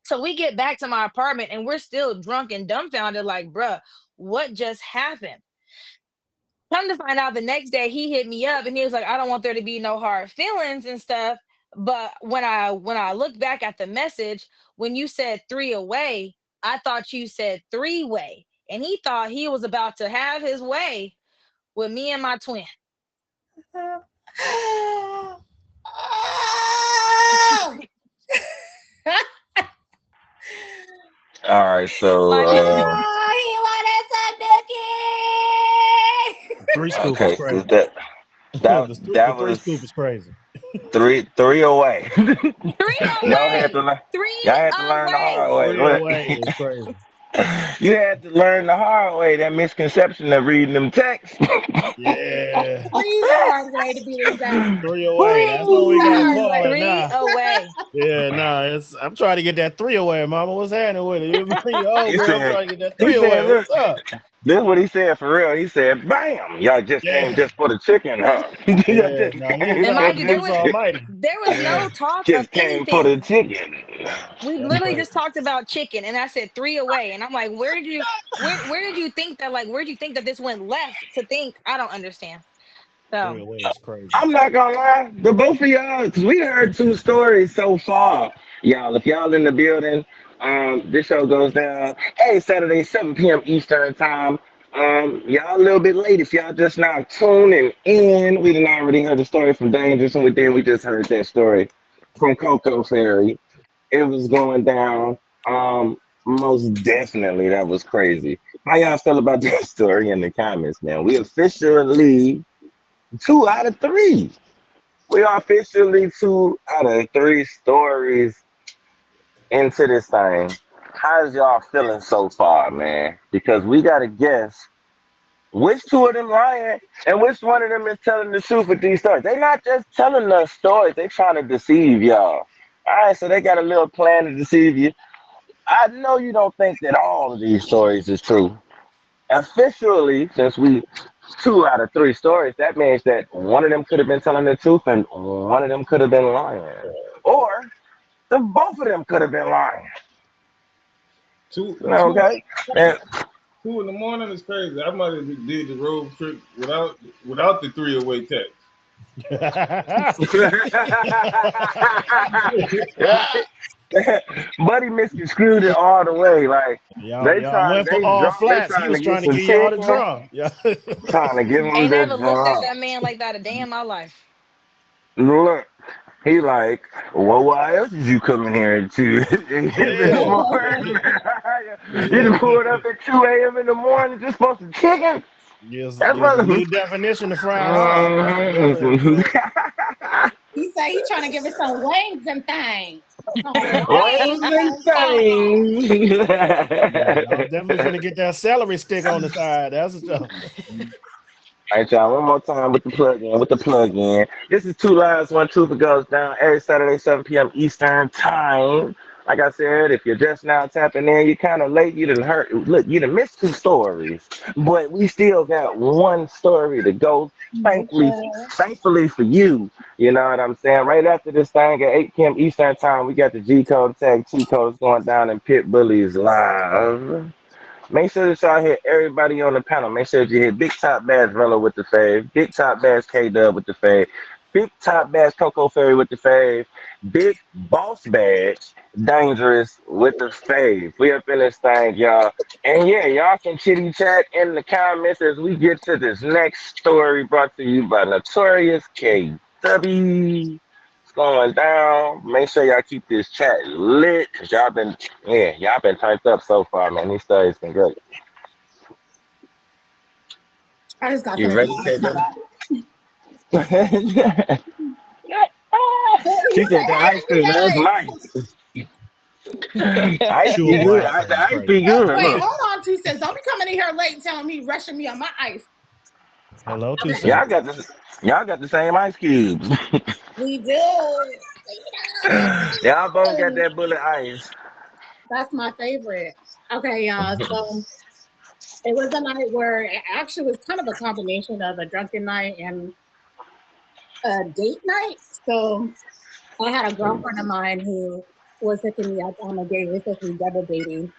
[SPEAKER 3] So we get back to my apartment, and we're still drunk and dumbfounded, like, bruh, what just happened? Come to find out, the next day he hit me up and he was like, I don't want there to be no hard feelings and stuff. But when I looked back at the message, when you said 3 away, I thought you said 3-way. And he thought he was about to have his way with me and my twin.
[SPEAKER 1] All right, so
[SPEAKER 4] he wanted some nookie.
[SPEAKER 2] 3 scoop
[SPEAKER 1] okay,
[SPEAKER 2] is
[SPEAKER 1] so
[SPEAKER 2] crazy.
[SPEAKER 1] that
[SPEAKER 2] The
[SPEAKER 1] that
[SPEAKER 2] 3
[SPEAKER 1] was
[SPEAKER 2] scoop is crazy.
[SPEAKER 1] three away.
[SPEAKER 3] 3
[SPEAKER 1] Y'all had
[SPEAKER 3] away.
[SPEAKER 1] to learn.
[SPEAKER 3] 3
[SPEAKER 1] Y'all had to learn the
[SPEAKER 3] away.
[SPEAKER 1] hard way.
[SPEAKER 2] 3
[SPEAKER 1] Look,
[SPEAKER 2] away is crazy.
[SPEAKER 1] you had to learn the hard way. That misconception of reading them texts.
[SPEAKER 2] Yeah.
[SPEAKER 4] 3 hard way to be exact.
[SPEAKER 2] 3 away. That's what we got to
[SPEAKER 4] Hard
[SPEAKER 2] call
[SPEAKER 4] way.
[SPEAKER 2] it
[SPEAKER 3] 3
[SPEAKER 2] now.
[SPEAKER 3] away.
[SPEAKER 2] Yeah, nah, I'm trying to get that 3 away, mama. What's happening with it? You old
[SPEAKER 1] He
[SPEAKER 2] girl, I'm
[SPEAKER 1] said,
[SPEAKER 2] trying to get that
[SPEAKER 1] he
[SPEAKER 2] 3
[SPEAKER 1] said,
[SPEAKER 2] away.
[SPEAKER 1] look,
[SPEAKER 2] What's up?
[SPEAKER 1] this is what he said for real. He said, bam, y'all just came
[SPEAKER 2] Yeah.
[SPEAKER 1] just for the chicken, huh? Y'all
[SPEAKER 2] Yeah.
[SPEAKER 1] just
[SPEAKER 2] Nah, he ain't
[SPEAKER 3] And
[SPEAKER 1] came for
[SPEAKER 2] talking
[SPEAKER 3] mind
[SPEAKER 2] to
[SPEAKER 3] you,
[SPEAKER 1] the
[SPEAKER 3] there
[SPEAKER 2] Zeus
[SPEAKER 3] was
[SPEAKER 1] chicken.
[SPEAKER 2] Almighty.
[SPEAKER 3] there was
[SPEAKER 2] Yeah.
[SPEAKER 3] no talk of
[SPEAKER 1] Just came for
[SPEAKER 3] anything.
[SPEAKER 1] the chicken.
[SPEAKER 3] We
[SPEAKER 2] That's
[SPEAKER 3] literally
[SPEAKER 2] crazy.
[SPEAKER 3] just talked about chicken, and I said 3 away. And I'm like, where did you think that, like, where did you think that this went left to think? I don't understand.
[SPEAKER 2] 3
[SPEAKER 3] So
[SPEAKER 2] away is crazy.
[SPEAKER 1] I'm not gonna lie, the both of y'all, because we heard 2 stories so far. Y'all, if y'all in the building, this show goes down, hey, Saturday, 7 p.m. Eastern time. Y'all a little bit late if y'all just now tuning in. We didn't already heard the story from Dangerous, and we just heard that story from Coco Fairy. It was going down. Most definitely, that was crazy. How y'all feel about that story in the comments, man? We officially 2 out of 3. We are officially 2 out of 3 stories into this thing. How's y'all feeling so far, man? Because we gotta guess which 2 of them lying and which one of them is telling the truth with these stories. They not just telling us stories, they trying to deceive y'all. All right, so they got a little plan to deceive you. I know you don't think that all of these stories is true. Officially, since we 2 out of 3 stories, that means that one of them could have been telling the truth and one of them could have been lying. Or the both of them could have been lying.
[SPEAKER 5] Two, two,
[SPEAKER 1] Okay? And
[SPEAKER 5] 2 in the morning is crazy. I might have did the road trip without the 3 away text.
[SPEAKER 1] Buddy misconstrued it all the way. Like
[SPEAKER 2] y'all went for all
[SPEAKER 1] they
[SPEAKER 2] flats. He
[SPEAKER 1] trying
[SPEAKER 2] was
[SPEAKER 1] to get
[SPEAKER 2] trying to
[SPEAKER 1] some
[SPEAKER 2] give y'all the
[SPEAKER 1] chicken,
[SPEAKER 2] drum. Yeah.
[SPEAKER 1] trying to give him
[SPEAKER 3] Ain't
[SPEAKER 1] the
[SPEAKER 3] never looked at
[SPEAKER 1] drum.
[SPEAKER 3] that man like that a day in my life.
[SPEAKER 1] Look, he like, well, why else did you come in here at 2 a.m. in the
[SPEAKER 2] Yeah.
[SPEAKER 1] morning? You done pulled up at 2 a.m. in the morning just for some chicken? That's
[SPEAKER 2] Gives a
[SPEAKER 1] what.
[SPEAKER 2] new definition of fried hog. That's what that
[SPEAKER 4] He said he's trying to give us some wings and things. Some
[SPEAKER 1] Wings
[SPEAKER 4] wings
[SPEAKER 1] and
[SPEAKER 4] and things.
[SPEAKER 1] things.
[SPEAKER 2] Yeah, y'all definitely finna get that celery stick on the side. That's what y'all.
[SPEAKER 1] All right, y'all. One more time with the plug in. With the plug in. This is Two Lives, One Truth. It goes down every Saturday, 7 p.m. Eastern time. Like I said, if you're just now tapping in, you're kind of late. You didn't hurt. Look, you done missed 2 stories, but we still got 1 story to go. Thankfully for you. You know what I'm saying? Right after this thing at 8 p.m. Eastern time, we got the G Code Tag 2 codes going down in Pit Bullies live. Make sure that y'all hit everybody on the panel. Make sure that you hit Big Top Bass Rello with the fave, Big Top Bass KDub with the fave, Big Top Bass Coco Fairy with the fave, Big Boss Badge Dangerous with the fave. We up in this thing, y'all. And yeah, y'all can chitty chat in the comments as we get to this next story brought to you by Notorious KW. Going down. Make sure y'all keep this chat lit, cause y'all been turned up so far, man. These stories been great.
[SPEAKER 4] I just got
[SPEAKER 1] You
[SPEAKER 4] some.
[SPEAKER 1] ready, KW? She said the ice cream. That's nice. Ice be
[SPEAKER 2] Chewable
[SPEAKER 1] good.
[SPEAKER 2] ice cream is
[SPEAKER 1] The ice
[SPEAKER 2] crazy.
[SPEAKER 1] be good.
[SPEAKER 4] Wait,
[SPEAKER 1] Look,
[SPEAKER 4] hold on 2 cents. Don't be coming in here late and telling me rushing me on my ice.
[SPEAKER 2] Hello, 2 cents.
[SPEAKER 1] y'all got the same ice cubes.
[SPEAKER 4] We do.
[SPEAKER 1] Y'all both got that bullet ice.
[SPEAKER 4] That's my favorite. Okay, y'all. So it was a night where it actually was kind of a combination of a drunken night and a date night. So I had a girlfriend of mine who was hooking me up on a date. We're supposed to be double dating.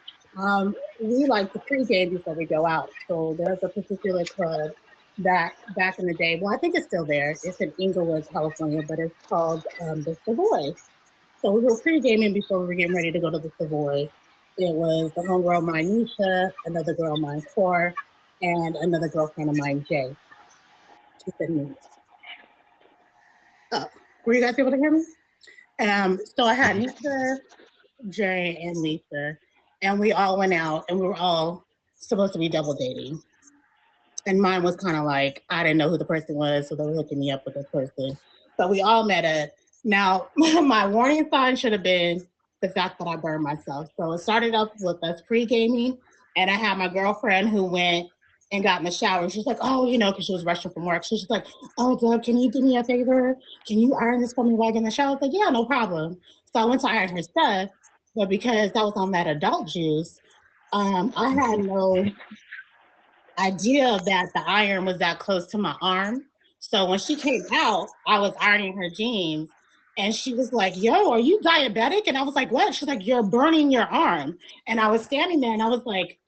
[SPEAKER 4] We like to pregame before we go out. So there's a particular club that back in the day, well, I think it's still there. It's in Inglewood, California, but it's called the Savoy. So we were pre-gaming before we were getting ready to go to the Savoy. It was the homegirl of mine, Nisha, another girl of mine, Core, and another girlfriend of mine, Jay. She said me. Oh, were you guys able to hear me? So I had Nisha, Jay, and Lisa, and we all went out, and we were all supposed to be double dating. And mine was kind of like, I didn't know who the person was, so they were hooking me up with this person. But we all met up. Now, my warning sign should have been the fact that I burned myself. So it started off with us pre-gaming, and I had my girlfriend who went and got in the shower. And she's like, oh, because she was rushing from work. So she's like, oh, Deb, can you do me a favor? Can you iron this for me while I get in the shower? I was like, yeah, no problem. So I went to iron her stuff, but because that was on that adult juice, I had no idea that the iron was that close to my arm. So when she came out, I was ironing her jeans and she was like, yo, are you diabetic? And I was like, what? She's like, you're burning your arm. And I was standing there and I was like,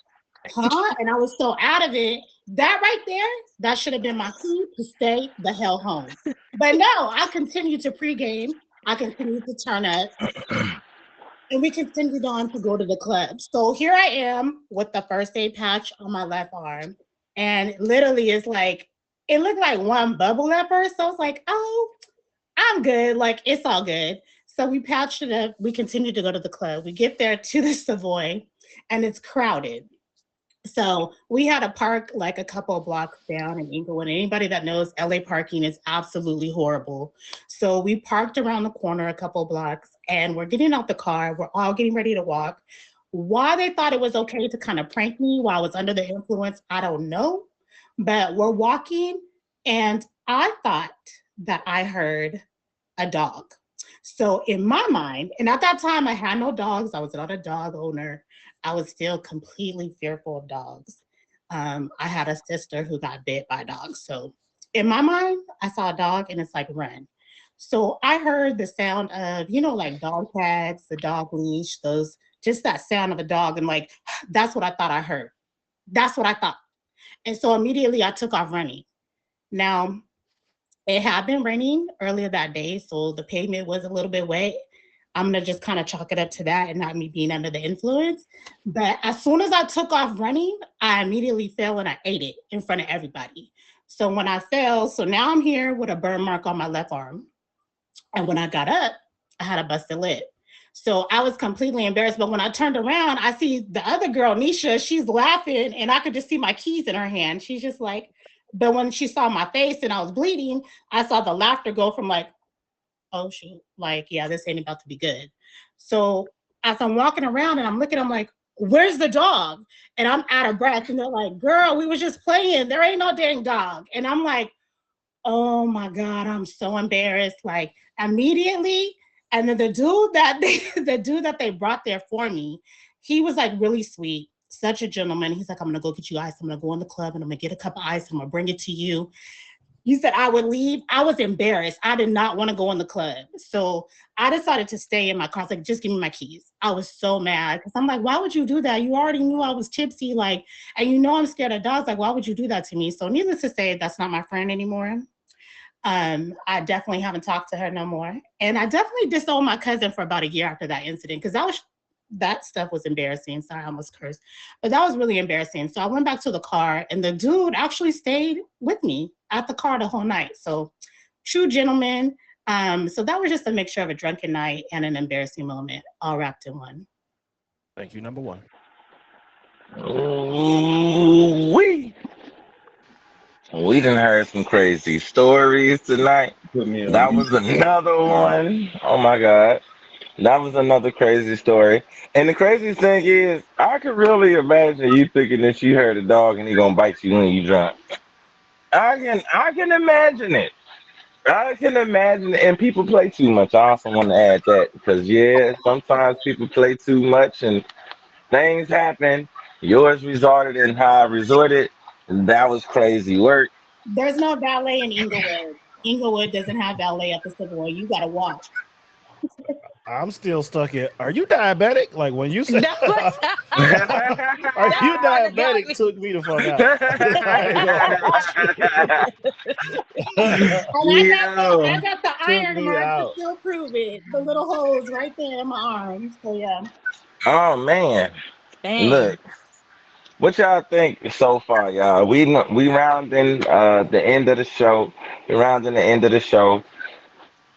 [SPEAKER 4] huh? And I was so out of it. That right there, that should have been my key to stay the hell home. But no, I continued to pregame. I continued to turn up. And we continued on to go to the club. So here I am with the first aid patch on my left arm. And literally it's like, it looked like one bubble at first. So I was like, oh, I'm good. Like, it's all good. So we patched it up. We continued to go to the club. We get there to the Savoy and it's crowded. So we had to park like a couple of blocks down in Inglewood. Anybody that knows LA parking is absolutely horrible. So we parked around the corner a couple of blocks and we're getting out the car. We're all getting ready to walk. Why they thought it was okay to kind of prank me while I was under the influence, I don't know. But we're walking and I thought that I heard a dog. So in my mind, and at that time I had no dogs. I was not a dog owner. I was still completely fearful of dogs. I had a sister who got bit by dogs. So in my mind, I saw a dog and it's like, run. So I heard the sound of, like dog tags, the dog leash, just that sound of a dog. And like, that's what I thought I heard. That's what I thought. And so immediately I took off running. Now, It had been raining earlier that day, so the pavement was a little bit wet. I'm gonna just kind of chalk it up to that and not me being under the influence. But as soon as I took off running, I immediately fell and I ate it in front of everybody. So when I fell, so now I'm here with a burn mark on my left arm. And when I got up, I had a busted lip. So I was completely embarrassed. But when I turned around, I see the other girl, Nisha, she's laughing and I could just see my keys in her hand. She's just like, but when she saw my face and I was bleeding, I saw the laughter go from like, oh shoot, like, yeah, this ain't about to be good. So as I'm walking around and I'm looking, I'm like, where's the dog? And I'm out of breath. And they're like, girl, we was just playing. There ain't no dang dog. And I'm like, oh my God, I'm so embarrassed. Like immediately. And then the dude that they brought there for me, he was like really sweet, such a gentleman. He's like, I'm gonna go get you ice. I'm gonna go in the club and I'm gonna get a cup of ice. I'm gonna bring it to you. You said I would leave. I was embarrassed. I did not want to go in the club. So I decided to stay in my car. I was like, just give me my keys. I was so mad because I'm like, why would you do that? You already knew I was tipsy, like, and you know I'm scared of dogs. Like, why would you do that to me? So needless to say, that's not my friend anymore. I definitely haven't talked to her no more. And I definitely disowned my cousin for about a year after that incident because that stuff was embarrassing. Sorry, I almost cursed. But that was really embarrassing. So I went back to the car and the dude actually stayed with me at the car the whole night. So true gentleman. So that was just a mixture of a drunken night and an embarrassing moment all wrapped in one.
[SPEAKER 2] Thank you, number one.
[SPEAKER 1] We done heard some crazy stories tonight.
[SPEAKER 5] Put me on
[SPEAKER 1] That
[SPEAKER 5] mute.
[SPEAKER 1] was another one. Oh my God. That was another crazy story. And the craziest thing is, I could really imagine you thinking that you heard a dog and he gonna bite you when you drunk. I can imagine it. I can imagine it. And people play too much. I also want to add that because yeah, sometimes people play too much and things happen. Yours resulted in how I resorted. That was crazy work.
[SPEAKER 4] There's no valet in Inglewood. Inglewood doesn't have valet at the Savoy. You got to walk.
[SPEAKER 2] I'm still stuck in. Are you diabetic? Like when you said,
[SPEAKER 3] That was
[SPEAKER 2] "Are you diabetic?" Took me the fuck out.
[SPEAKER 4] And I
[SPEAKER 1] Yo.
[SPEAKER 4] got the
[SPEAKER 2] Took
[SPEAKER 4] iron
[SPEAKER 2] me
[SPEAKER 4] mark to
[SPEAKER 2] out.
[SPEAKER 4] still prove it. The little holes right there in my arm. So yeah.
[SPEAKER 1] Oh man.
[SPEAKER 3] dang.
[SPEAKER 1] Look. What y'all think so far, y'all? We rounding the end of the show. We rounding the end of the show.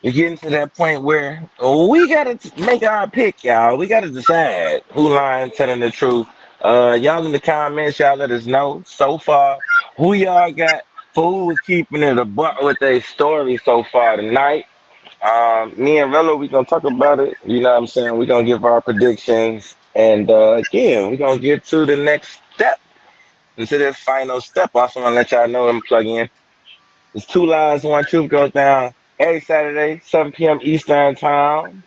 [SPEAKER 1] We getting to that point where we gotta make our pick, y'all. We gotta decide who lying, telling the truth. Y'all in the comments, y'all let us know so far who y'all got for who was keeping it a buck with their story so far tonight. Me and Rella, we gonna talk about it. You know what I'm saying? We gonna give our predictions, and yeah, we gonna get to the next step. Into this final step, I also want to let y'all know I'm plugging in. It's Two Lies, One Truth goes down every Saturday, 7 p.m. Eastern Time.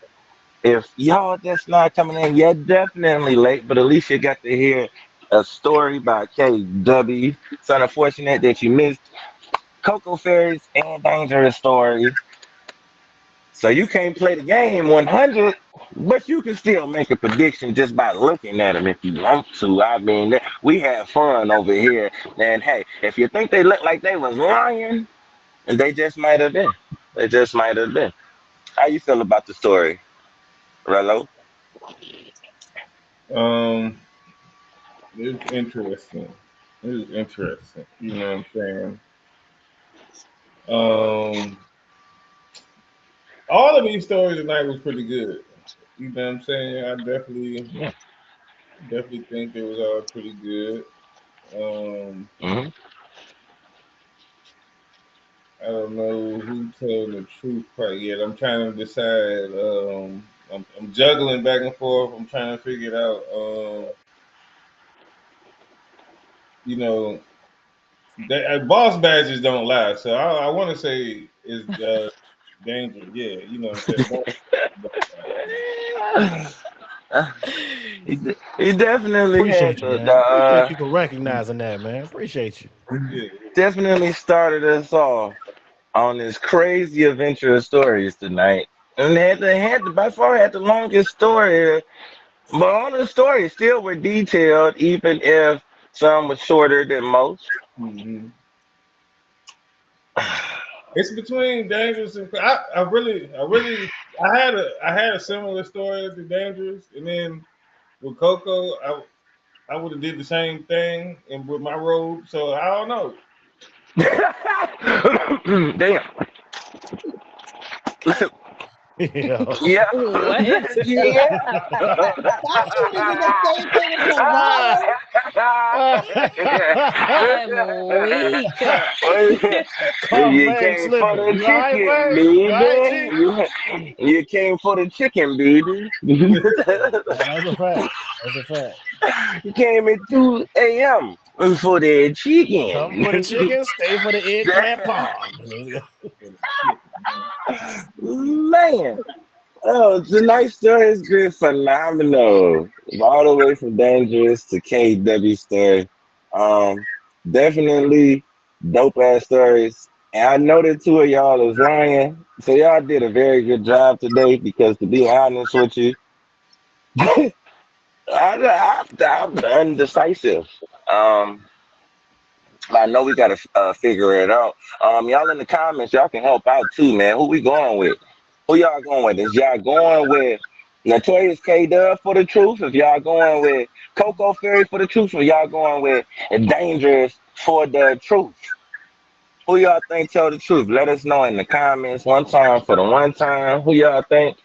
[SPEAKER 1] If y'all just not coming in, you're definitely late, but at least you got to hear a story by KW. It's unfortunate that you missed Coco Fairy's and Dangerous story. So you can't play the game 100, but you can still make a prediction just by looking at them if you want to. I mean, we had fun over here. And hey, if you think they look like they was lying, they just might have been. They just might have been. How you feel about the story, Rello?
[SPEAKER 5] Um, it's interesting. It's interesting. You know what I'm saying? Um, all of these stories tonight was pretty good. You know what I'm saying? I
[SPEAKER 1] Yeah.
[SPEAKER 5] definitely think they was all pretty good. Um,
[SPEAKER 1] Hmm.
[SPEAKER 5] I don't know who told the truth quite yet. I'm trying to decide. I'm juggling back and forth. I'm trying to figure it out. You know, boss badges don't lie, so I want to say is danger. Yeah, you know what I'm saying.
[SPEAKER 1] He definitely had
[SPEAKER 2] Appreciate you,
[SPEAKER 1] the
[SPEAKER 2] man. Appreciate you for recognizing that, man. Appreciate you.
[SPEAKER 5] Yeah,
[SPEAKER 1] definitely started us off on this crazy adventure of stories tonight. And they had by far had the longest story, but all the stories still were detailed, even if some was shorter than most.
[SPEAKER 5] hmm It's between dangerous and I had a similar story to dangerous, and then with Coco, I would have did the same thing, and with my robe. So I don't know.
[SPEAKER 1] Damn.
[SPEAKER 2] Yeah.
[SPEAKER 1] Yeah.
[SPEAKER 3] What?
[SPEAKER 1] Yeah.
[SPEAKER 4] Thought you would have did the same thing with your robe.
[SPEAKER 3] I'm weak.
[SPEAKER 2] Come,
[SPEAKER 1] You
[SPEAKER 2] man,
[SPEAKER 1] came for
[SPEAKER 2] slipping.
[SPEAKER 1] the
[SPEAKER 2] You all right,
[SPEAKER 1] chicken,
[SPEAKER 2] man? You all right,
[SPEAKER 1] baby.
[SPEAKER 2] G?
[SPEAKER 1] You came for the chicken, baby.
[SPEAKER 2] That's a fact. That's a fact.
[SPEAKER 1] You came at 2 a.m. for the
[SPEAKER 2] Come for the
[SPEAKER 1] chicken.
[SPEAKER 2] chicken, stay for the eggplant parm.
[SPEAKER 1] Man. Oh, tonight's story has been phenomenal. All the way from Dangerous to KW story. Um, Definitely dope ass stories. And I know that two of y'all is lying. So y'all did a very good job today because to be honest with you, I'm undecisive. Um, I know we gotta figure it out. Y'all in the comments, y'all can help out too, man. Who we going with? Who y'all going with? Is y'all going with Notorious KDub for the truth? If y'all going with Coco Fairy for the truth, or y'all going with Dangerous for the truth? Who y'all think tell the truth? Let us know in the comments. One time for the one time. Who y'all think?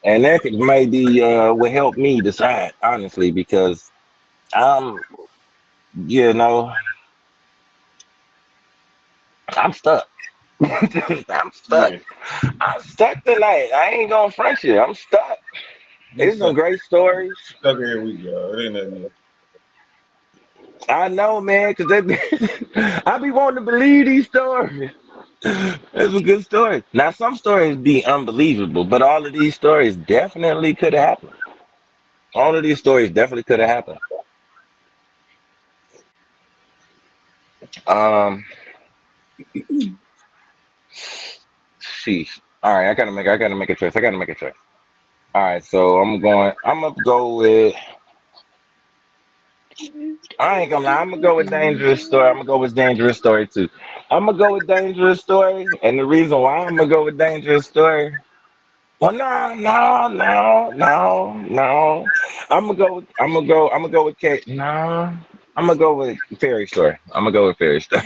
[SPEAKER 1] And that could maybe will help me decide honestly because I'm you know I'm stuck. I'm stuck.
[SPEAKER 5] Yeah,
[SPEAKER 1] I'm stuck tonight. I ain't gonna front you. I'm stuck.
[SPEAKER 5] we
[SPEAKER 1] It's some
[SPEAKER 5] stuck,
[SPEAKER 1] great stories.
[SPEAKER 5] stuck every week, y'all. It ain't nothing new.
[SPEAKER 1] I know, man, because I be wanting to believe these stories. It's a good story. Now, some stories be unbelievable, but all of these stories definitely could have happened. All of these stories definitely could have happened. Um, Sheesh. All right, I gotta make a choice. I gotta make a choice. All right, so I'm gonna go with. I ain't gonna lie. I'm gonna go with Dangerous Story. I'm gonna go with Dangerous Story too. I'm gonna go with Dangerous Story, and the reason why I'm gonna go with Dangerous Story. Well, no, no, no, no, no. I'm gonna go with Kate. No, I'm gonna go with Fairy Story. I'm gonna go with Fairy Story.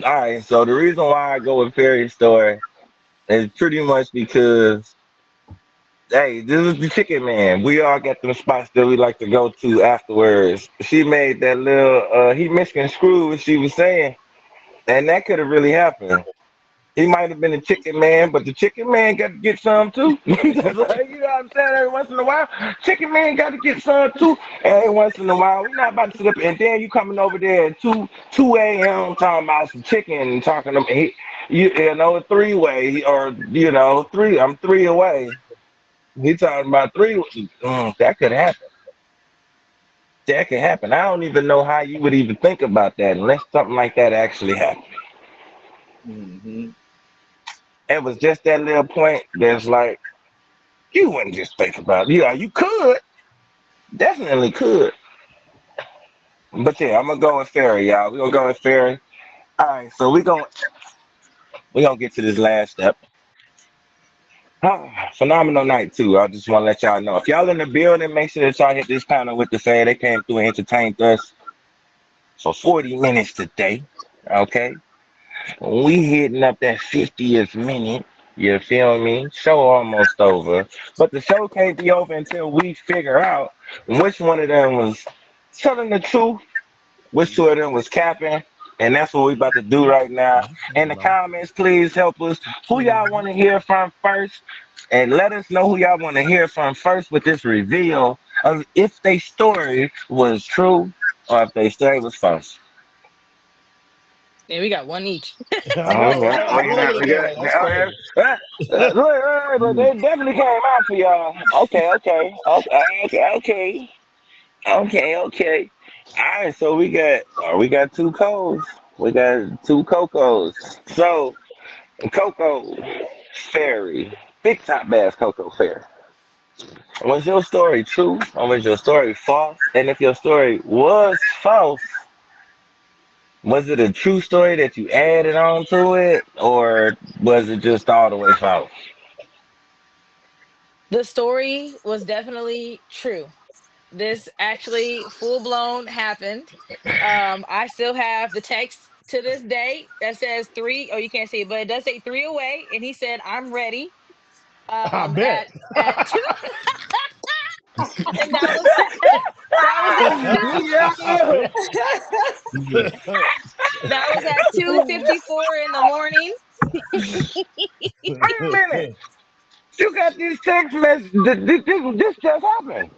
[SPEAKER 1] All right. So the reason why I go with Fairy Story is pretty much because hey, this is the chicken man. We all got them spots that we like to go to afterwards. She made that little he misconstrued what she was saying, and that could have really happened. He might have been a chicken man, but the chicken man got to get some too. So, you know what I'm saying? Every once in a while, chicken man got to get some too. Every once in a while, we're not about to sit up and then you coming over there at 2 a.m. talking about some chicken and talking to me. You know, a three-way or you know, three. I'm three away. He talking about three. That could happen. That could happen. I don't even know how you would even think about that unless something like that actually happened.
[SPEAKER 5] Mm-hmm.
[SPEAKER 1] It was just that little point that's like you wouldn't just think about it. Yeah, you could. Definitely could. But yeah, I'm gonna go with Fairy, y'all. We're gonna go with Fairy. All right, so we gonna get to this last step. Phenomenal night too. I just want to let y'all know if y'all in the building, make sure that y'all hit this panel with the fair. They came through and entertained us for 40 minutes today. Okay, we hitting up that 50th minute. You feel me? Show almost over, but the show can't be over until we figure out which one of them was telling the truth, which two of them was capping, and that's what we about to do right now. In the comments, please help us. Who y'all want to hear from first, and let us know who y'all want to hear from first with this reveal of if their story was true or if their story was false.
[SPEAKER 3] Yeah, we got one each.
[SPEAKER 2] I
[SPEAKER 1] Oh,
[SPEAKER 2] know,
[SPEAKER 1] yeah,
[SPEAKER 2] right?
[SPEAKER 1] we
[SPEAKER 2] Look
[SPEAKER 1] got,
[SPEAKER 2] at
[SPEAKER 1] we
[SPEAKER 2] that.
[SPEAKER 1] got,
[SPEAKER 2] That's
[SPEAKER 1] okay.
[SPEAKER 2] crazy.
[SPEAKER 1] Look, but they definitely came out for y'all. Okay. All right, so we got two codes. We got two Cocos. So Coco Fairy, big top bass Coco Fairy. Was your story true or was your story false? And if your story was false, Was it a true story that you added on to it, or was it just all the way false?
[SPEAKER 3] The story was definitely true. This actually full blown happened. I still have the text to this day that says three. Oh, you can't see it, but it does say three away. And he said, "I'm ready."
[SPEAKER 2] I bet.
[SPEAKER 3] At two, and that was that was
[SPEAKER 1] Yeah.
[SPEAKER 3] that was at 2:54 in the morning.
[SPEAKER 1] Wait a minute. You got this text message. This just happened.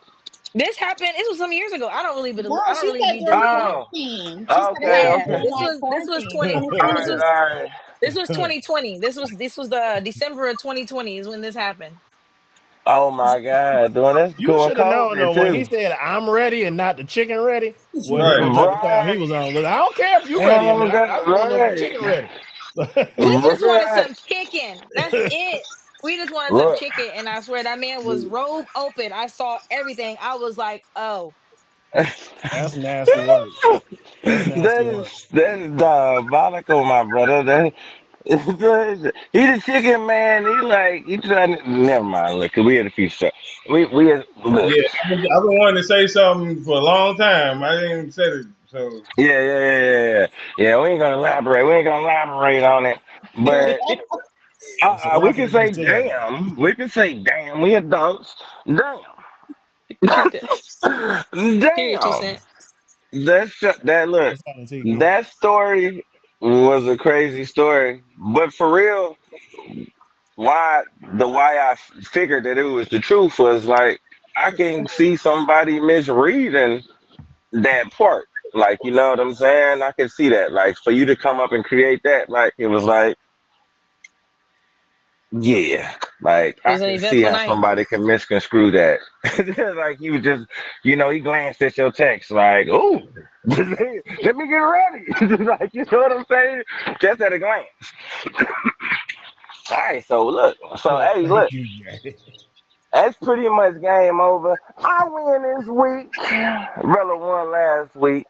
[SPEAKER 3] This happened. This was some years ago. I don't really believe.
[SPEAKER 4] No,
[SPEAKER 3] I don't
[SPEAKER 4] she
[SPEAKER 3] really
[SPEAKER 4] said
[SPEAKER 3] be
[SPEAKER 4] during
[SPEAKER 3] delusional.
[SPEAKER 1] Oh,
[SPEAKER 4] quarantine. She said it
[SPEAKER 1] okay,
[SPEAKER 3] Yeah,
[SPEAKER 4] happened
[SPEAKER 1] okay.
[SPEAKER 4] during
[SPEAKER 3] this
[SPEAKER 4] like
[SPEAKER 3] was
[SPEAKER 4] quarantine,
[SPEAKER 3] 20.
[SPEAKER 1] All right,
[SPEAKER 3] This
[SPEAKER 4] 2020.
[SPEAKER 3] was
[SPEAKER 1] all right.
[SPEAKER 3] this was 2020. This was the December of 2020 is when this happened.
[SPEAKER 1] Oh my God, doing that's
[SPEAKER 2] You
[SPEAKER 1] going
[SPEAKER 2] should have known though
[SPEAKER 1] COVID
[SPEAKER 2] when he
[SPEAKER 1] too.
[SPEAKER 2] said I'm ready and not the chicken ready. What
[SPEAKER 5] Right.
[SPEAKER 2] type of time he
[SPEAKER 1] Right.
[SPEAKER 2] was on? Look, I don't care if you're ready or
[SPEAKER 1] Oh
[SPEAKER 2] not.
[SPEAKER 1] God,
[SPEAKER 2] I just want to know if the
[SPEAKER 1] right.
[SPEAKER 2] chicken ready.
[SPEAKER 3] We just wanted
[SPEAKER 1] Right.
[SPEAKER 3] some chicken. That's it. We just wanted some
[SPEAKER 1] Look.
[SPEAKER 3] chicken, and I swear that man was robe open. I saw everything. I was like, "Oh,
[SPEAKER 2] That's nasty work. That's nasty work.
[SPEAKER 1] That is diabolical, my brother. He the chicken man. He trying to never mind. Look, we had a few shots. We had, look.
[SPEAKER 5] Yeah, I've been wanting to say something for a long time. I didn't even say it. So
[SPEAKER 1] Yeah. Yeah, we ain't gonna elaborate. We ain't gonna elaborate on it. But
[SPEAKER 2] It's a
[SPEAKER 1] we
[SPEAKER 2] lot for
[SPEAKER 1] can
[SPEAKER 2] you to
[SPEAKER 1] say
[SPEAKER 2] tell.
[SPEAKER 1] damn. We can say damn. We adults. Damn.
[SPEAKER 3] period, two
[SPEAKER 1] Damn.
[SPEAKER 3] cent."
[SPEAKER 1] That look.
[SPEAKER 2] What's happening, Tiki?
[SPEAKER 1] That story was a crazy story. But for real, why I figured that it was the truth was like I can see somebody misreading that part. Like, you know what I'm saying? I can see that. Like, for you to come up and create that, like, it was like, yeah, like,
[SPEAKER 3] It
[SPEAKER 1] I
[SPEAKER 3] was an
[SPEAKER 1] can see
[SPEAKER 3] eventful
[SPEAKER 1] how
[SPEAKER 3] night.
[SPEAKER 1] somebody can misconstrue that. Like, he was just, he glanced at your text, like, oh, let me get ready. Like, you know what I'm saying? Just at a glance. All right, so look, hey,
[SPEAKER 2] Thank
[SPEAKER 1] look,
[SPEAKER 2] you, Jay.
[SPEAKER 1] that's pretty much game over. I win this week. Rella won last week.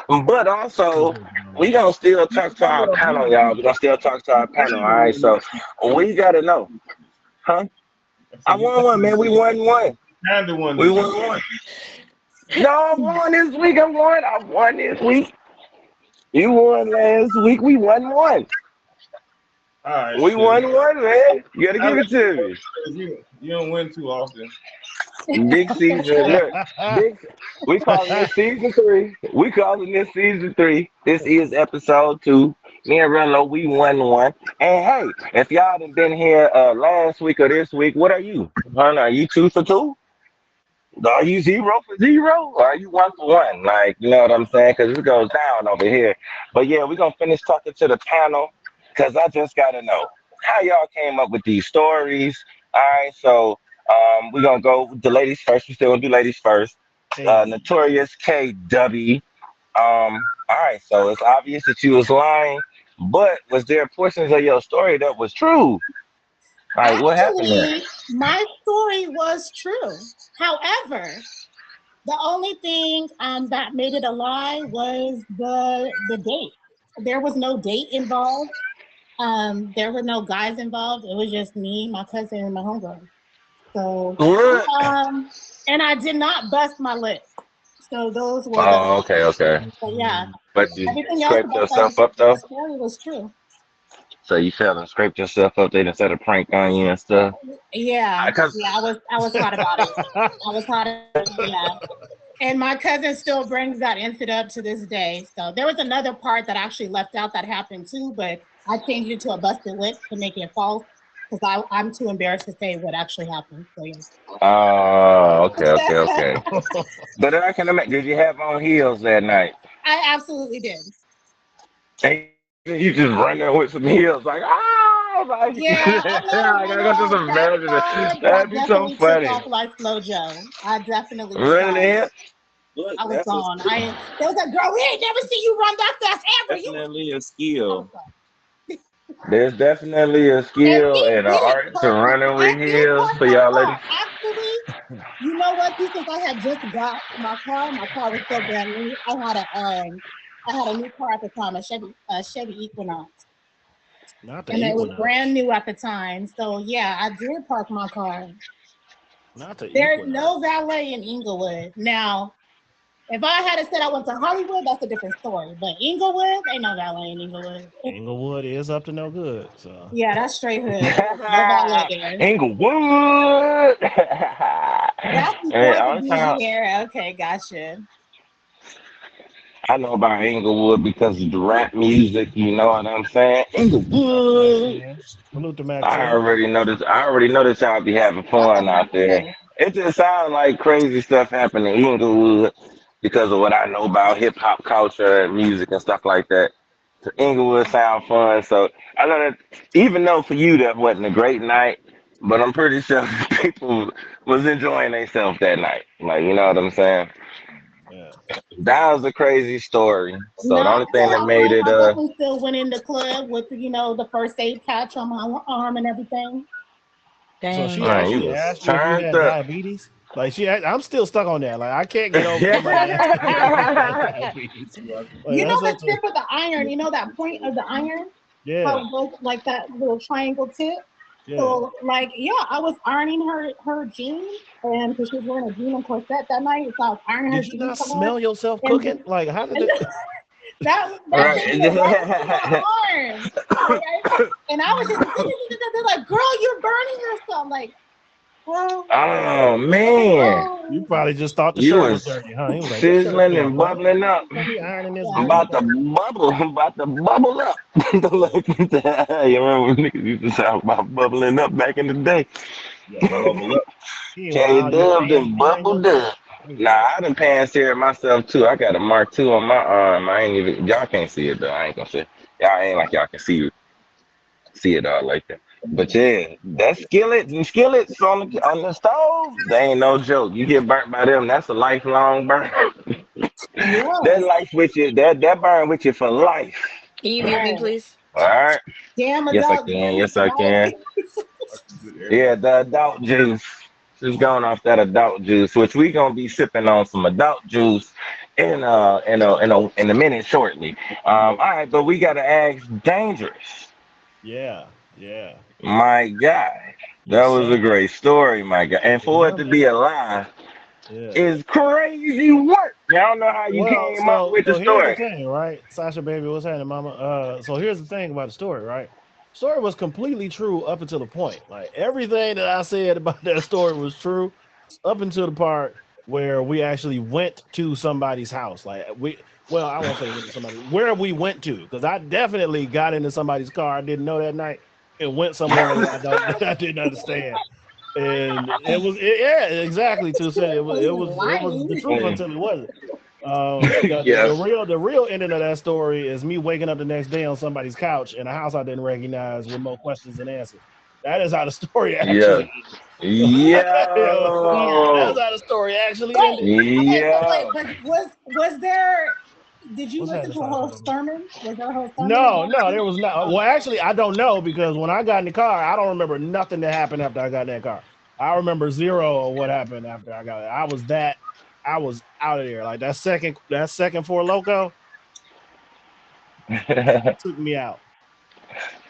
[SPEAKER 1] But also, we gonna still talk to our panel, y'all. We gonna still talk to our panel, all right? So we gotta know, huh?
[SPEAKER 5] I
[SPEAKER 1] I
[SPEAKER 5] said you
[SPEAKER 1] won one, man. We won one.
[SPEAKER 5] kind of won
[SPEAKER 1] We
[SPEAKER 5] this.
[SPEAKER 1] won one. No, I won this week. I won this week. You won last week. We won one.
[SPEAKER 5] All right,
[SPEAKER 1] We
[SPEAKER 5] shit.
[SPEAKER 1] won one, man. You gotta
[SPEAKER 5] I
[SPEAKER 1] give
[SPEAKER 5] like
[SPEAKER 1] it to me.
[SPEAKER 5] you don't win too often.
[SPEAKER 1] Big season. Look, big. We calling this season three. We calling this season three. This is episode two. Me and Rello, we won one. And hey, if y'all done been here last week or this week, what are you? Huh, are you 2 for 2? Are you 0 for 0? Or are you 1 for 1? Like, you know what I'm saying? Because it goes down over here. But yeah, we're going to finish talking to the panel because I just got to know how y'all came up with these stories. All right, so we're going to go with the ladies first. We still going to do ladies first.
[SPEAKER 2] Hey,
[SPEAKER 1] Notorious KW. All right, so it's obvious that you was lying, but was there portions of your story that was true? Like, what happened there?
[SPEAKER 4] Actually, my story was true. However, the only thing that made it a lie was the date. There was no date involved. There were no guys involved. It was just me, my cousin, and my homegirl. So,
[SPEAKER 1] What?
[SPEAKER 4] and I did not bust my lip. So those were the.
[SPEAKER 1] Oh, okay, okay.
[SPEAKER 4] But yeah,
[SPEAKER 1] But you
[SPEAKER 4] everything else
[SPEAKER 1] scraped
[SPEAKER 4] about
[SPEAKER 1] yourself up
[SPEAKER 4] the
[SPEAKER 1] though?
[SPEAKER 4] story was true.
[SPEAKER 1] So you fell and scraped yourself up. They done set a prank on you and stuff.
[SPEAKER 4] Yeah,
[SPEAKER 1] Cause
[SPEAKER 4] yeah, I was hot about it. I was hot. Yeah, and my cousin still brings that incident up to this day. So there was another part that actually left out that happened too, but I changed it to a busted lip to make it false because I'm too embarrassed to say what actually happened. So yeah.
[SPEAKER 1] oh, okay. But I can imagine. Did you have on heels that night?
[SPEAKER 4] I absolutely did.
[SPEAKER 1] And you just run there with some heels, like like
[SPEAKER 4] Yeah, I let her
[SPEAKER 1] I
[SPEAKER 4] run
[SPEAKER 1] gotta go
[SPEAKER 4] off
[SPEAKER 1] just
[SPEAKER 4] that
[SPEAKER 1] imagine it.
[SPEAKER 4] far, but I
[SPEAKER 1] That'd be so
[SPEAKER 4] definitely took
[SPEAKER 1] funny.
[SPEAKER 4] off like Flo Joe. I definitely was
[SPEAKER 1] Running
[SPEAKER 4] gone.
[SPEAKER 1] in. Look,
[SPEAKER 4] I was
[SPEAKER 1] that's
[SPEAKER 4] gone. There was a girl. We ain't never seen you run that fast ever. You was.
[SPEAKER 1] definitely a
[SPEAKER 4] I was
[SPEAKER 1] skill.
[SPEAKER 4] gone.
[SPEAKER 1] There's definitely a
[SPEAKER 4] And
[SPEAKER 1] skill
[SPEAKER 4] he
[SPEAKER 1] and an
[SPEAKER 4] did
[SPEAKER 1] art to
[SPEAKER 4] cut.
[SPEAKER 1] running
[SPEAKER 4] I
[SPEAKER 1] with
[SPEAKER 4] did
[SPEAKER 1] heels
[SPEAKER 4] cut
[SPEAKER 1] for
[SPEAKER 4] her
[SPEAKER 1] y'all ladies.
[SPEAKER 4] off. Actually, you know what? Since I had just got my car was still brand new. I had I had a new car at the time, a Chevy Equinox.
[SPEAKER 2] Not the
[SPEAKER 4] And it was
[SPEAKER 2] Equinox.
[SPEAKER 4] brand new at the time. So yeah, I did park my car.
[SPEAKER 2] Not the
[SPEAKER 4] There's
[SPEAKER 2] Equinox.
[SPEAKER 4] no valet in Inglewood. Now, if I had said I went to Hollywood, that's a different story. But Inglewood, ain't no valet in Inglewood.
[SPEAKER 2] Inglewood is up to no good. So
[SPEAKER 4] Yeah, that's straight hood. No valet there.
[SPEAKER 1] Inglewood.
[SPEAKER 4] That's
[SPEAKER 1] Hey,
[SPEAKER 4] before the
[SPEAKER 1] all the time
[SPEAKER 4] Bougie era. Okay, gotcha.
[SPEAKER 1] I know about Inglewood because of the rap music. You know what I'm saying?
[SPEAKER 2] salute to Mac
[SPEAKER 1] Inglewood.
[SPEAKER 2] 10. Salute to Mac
[SPEAKER 1] I
[SPEAKER 2] 10.
[SPEAKER 1] already know this. I already know that y'all be having
[SPEAKER 4] That's a
[SPEAKER 1] fun
[SPEAKER 4] nice
[SPEAKER 1] out there.
[SPEAKER 4] place.
[SPEAKER 1] It just sounds like crazy stuff happening in Inglewood because of what I know about hip hop culture and music and stuff like that. So Inglewood sound fun. So I know that even though for you that wasn't a great night, but I'm pretty sure people was enjoying themselves that night. Like you know what I'm saying?
[SPEAKER 2] Yeah.
[SPEAKER 1] That was a crazy story. So the
[SPEAKER 4] Nah,
[SPEAKER 1] only thing that made it
[SPEAKER 4] I definitely still went in the club with the first aid patch on my arm and everything.
[SPEAKER 2] So
[SPEAKER 3] Dang.
[SPEAKER 2] she
[SPEAKER 1] man, you
[SPEAKER 2] actually
[SPEAKER 1] was
[SPEAKER 2] asked you if you
[SPEAKER 1] turned
[SPEAKER 2] had
[SPEAKER 1] up.
[SPEAKER 2] diabetes. Like I'm still stuck on that. Like I can't get over somebody asking me if I got diabetes. Like
[SPEAKER 4] You know
[SPEAKER 2] that's
[SPEAKER 4] the
[SPEAKER 2] such a
[SPEAKER 4] tip of the iron, that point of the iron, how
[SPEAKER 2] yeah,
[SPEAKER 4] it goes like that little triangle tip.
[SPEAKER 2] yeah.
[SPEAKER 4] So like I was ironing her jeans and because she was wearing a jean and corset that night, so I was ironing her
[SPEAKER 2] Did you
[SPEAKER 4] jeans
[SPEAKER 2] not
[SPEAKER 4] for her.
[SPEAKER 2] smell yourself
[SPEAKER 4] And
[SPEAKER 2] cooking? Like how did
[SPEAKER 4] and
[SPEAKER 2] it?
[SPEAKER 4] that thing went right into my
[SPEAKER 1] Right.
[SPEAKER 4] arm. And I was just they're like, girl, you're burning yourself. Like, well,
[SPEAKER 1] Oh man,
[SPEAKER 2] You
[SPEAKER 4] oh,
[SPEAKER 2] probably just thought the
[SPEAKER 1] you
[SPEAKER 2] shirt was
[SPEAKER 1] was
[SPEAKER 2] dirty, huh? He was like, this shirt
[SPEAKER 1] sizzling
[SPEAKER 2] smell
[SPEAKER 1] and
[SPEAKER 2] funny.
[SPEAKER 1] bubbling up.
[SPEAKER 2] Let me iron in this
[SPEAKER 1] I'm
[SPEAKER 4] yeah.
[SPEAKER 2] dirty
[SPEAKER 1] about to
[SPEAKER 2] shirt.
[SPEAKER 1] bubble. I'm about to bubble up. You remember when niggas used to talk about bubbling up back in the day?
[SPEAKER 5] You gotta bubble up.
[SPEAKER 2] Meanwhile, you
[SPEAKER 1] KDub
[SPEAKER 2] pan
[SPEAKER 1] done
[SPEAKER 2] searing
[SPEAKER 1] bubbled
[SPEAKER 2] yourself.
[SPEAKER 1] up.
[SPEAKER 2] He was
[SPEAKER 1] Nah,
[SPEAKER 2] like,
[SPEAKER 1] I done pan seared myself too. I got a Mark II on my arm. I ain't even y'all can't see it though. I ain't gonna say y'all ain't like y'all can see it all like that. But yeah, that skillets on the stove, they ain't no joke. You get burnt by them, that's a lifelong burn. That
[SPEAKER 4] Yes.
[SPEAKER 1] life with you, that burn with you for life.
[SPEAKER 3] Can you mute me,
[SPEAKER 4] Yes.
[SPEAKER 3] please?
[SPEAKER 1] All right.
[SPEAKER 4] Damn
[SPEAKER 1] Yes, I
[SPEAKER 4] adult
[SPEAKER 1] can.
[SPEAKER 4] juice,
[SPEAKER 1] Yes, I can.
[SPEAKER 4] right?
[SPEAKER 5] I can do everything.
[SPEAKER 1] Yeah, the adult juice. She's going off that adult juice, which we gonna be sipping on some adult juice in a minute shortly. All right, but we gotta ask Dangerous.
[SPEAKER 2] yeah, yeah.
[SPEAKER 1] My guy, that
[SPEAKER 2] Yes,
[SPEAKER 1] was
[SPEAKER 2] sir.
[SPEAKER 1] a great story, my guy. And for
[SPEAKER 2] Yeah,
[SPEAKER 1] it to be
[SPEAKER 2] man.
[SPEAKER 1] a lie
[SPEAKER 2] Yeah.
[SPEAKER 1] is crazy work. Y'all know how you
[SPEAKER 2] Well,
[SPEAKER 1] came up with the
[SPEAKER 2] so here's the
[SPEAKER 1] story.
[SPEAKER 2] thing, right? Sasha baby, what's happening, mama? So here's the thing about the story, right? Story was completely true up until the point. Like everything that I said about that story was true up until the part where we actually went to somebody's house. I won't say went to somebody, where we went to, because I definitely got into somebody's car I didn't know that night and went somewhere that I don't that I didn't understand. And yeah, exactly. To say it was
[SPEAKER 4] Lying.
[SPEAKER 2] the truth
[SPEAKER 1] Mm,
[SPEAKER 2] until it wasn't. The
[SPEAKER 1] yeah.
[SPEAKER 2] real ending of that story is me waking up the next day on somebody's couch in a house I didn't recognize with more questions than answers. That is how the story
[SPEAKER 1] Yeah.
[SPEAKER 2] actually. Yeah,
[SPEAKER 4] Yeah.
[SPEAKER 2] that's
[SPEAKER 1] Yo.
[SPEAKER 2] how the story actually
[SPEAKER 4] Wait.
[SPEAKER 2] ended.
[SPEAKER 4] Okay, but
[SPEAKER 1] Yeah.
[SPEAKER 4] wait, but was there? Did you
[SPEAKER 2] What's
[SPEAKER 4] listen
[SPEAKER 2] happening,
[SPEAKER 4] to a
[SPEAKER 2] Sasha?
[SPEAKER 4] whole
[SPEAKER 2] Baby?
[SPEAKER 4] sermon? Was there a whole sermon
[SPEAKER 2] No,
[SPEAKER 4] about
[SPEAKER 2] no,
[SPEAKER 4] it?
[SPEAKER 2] there was not. Well, actually, I don't know because when I got in the car, I don't remember nothing that happened after I got in that car. I remember zero of what happened after I got it. I was out of there. Like that second Four Loco, it took me out.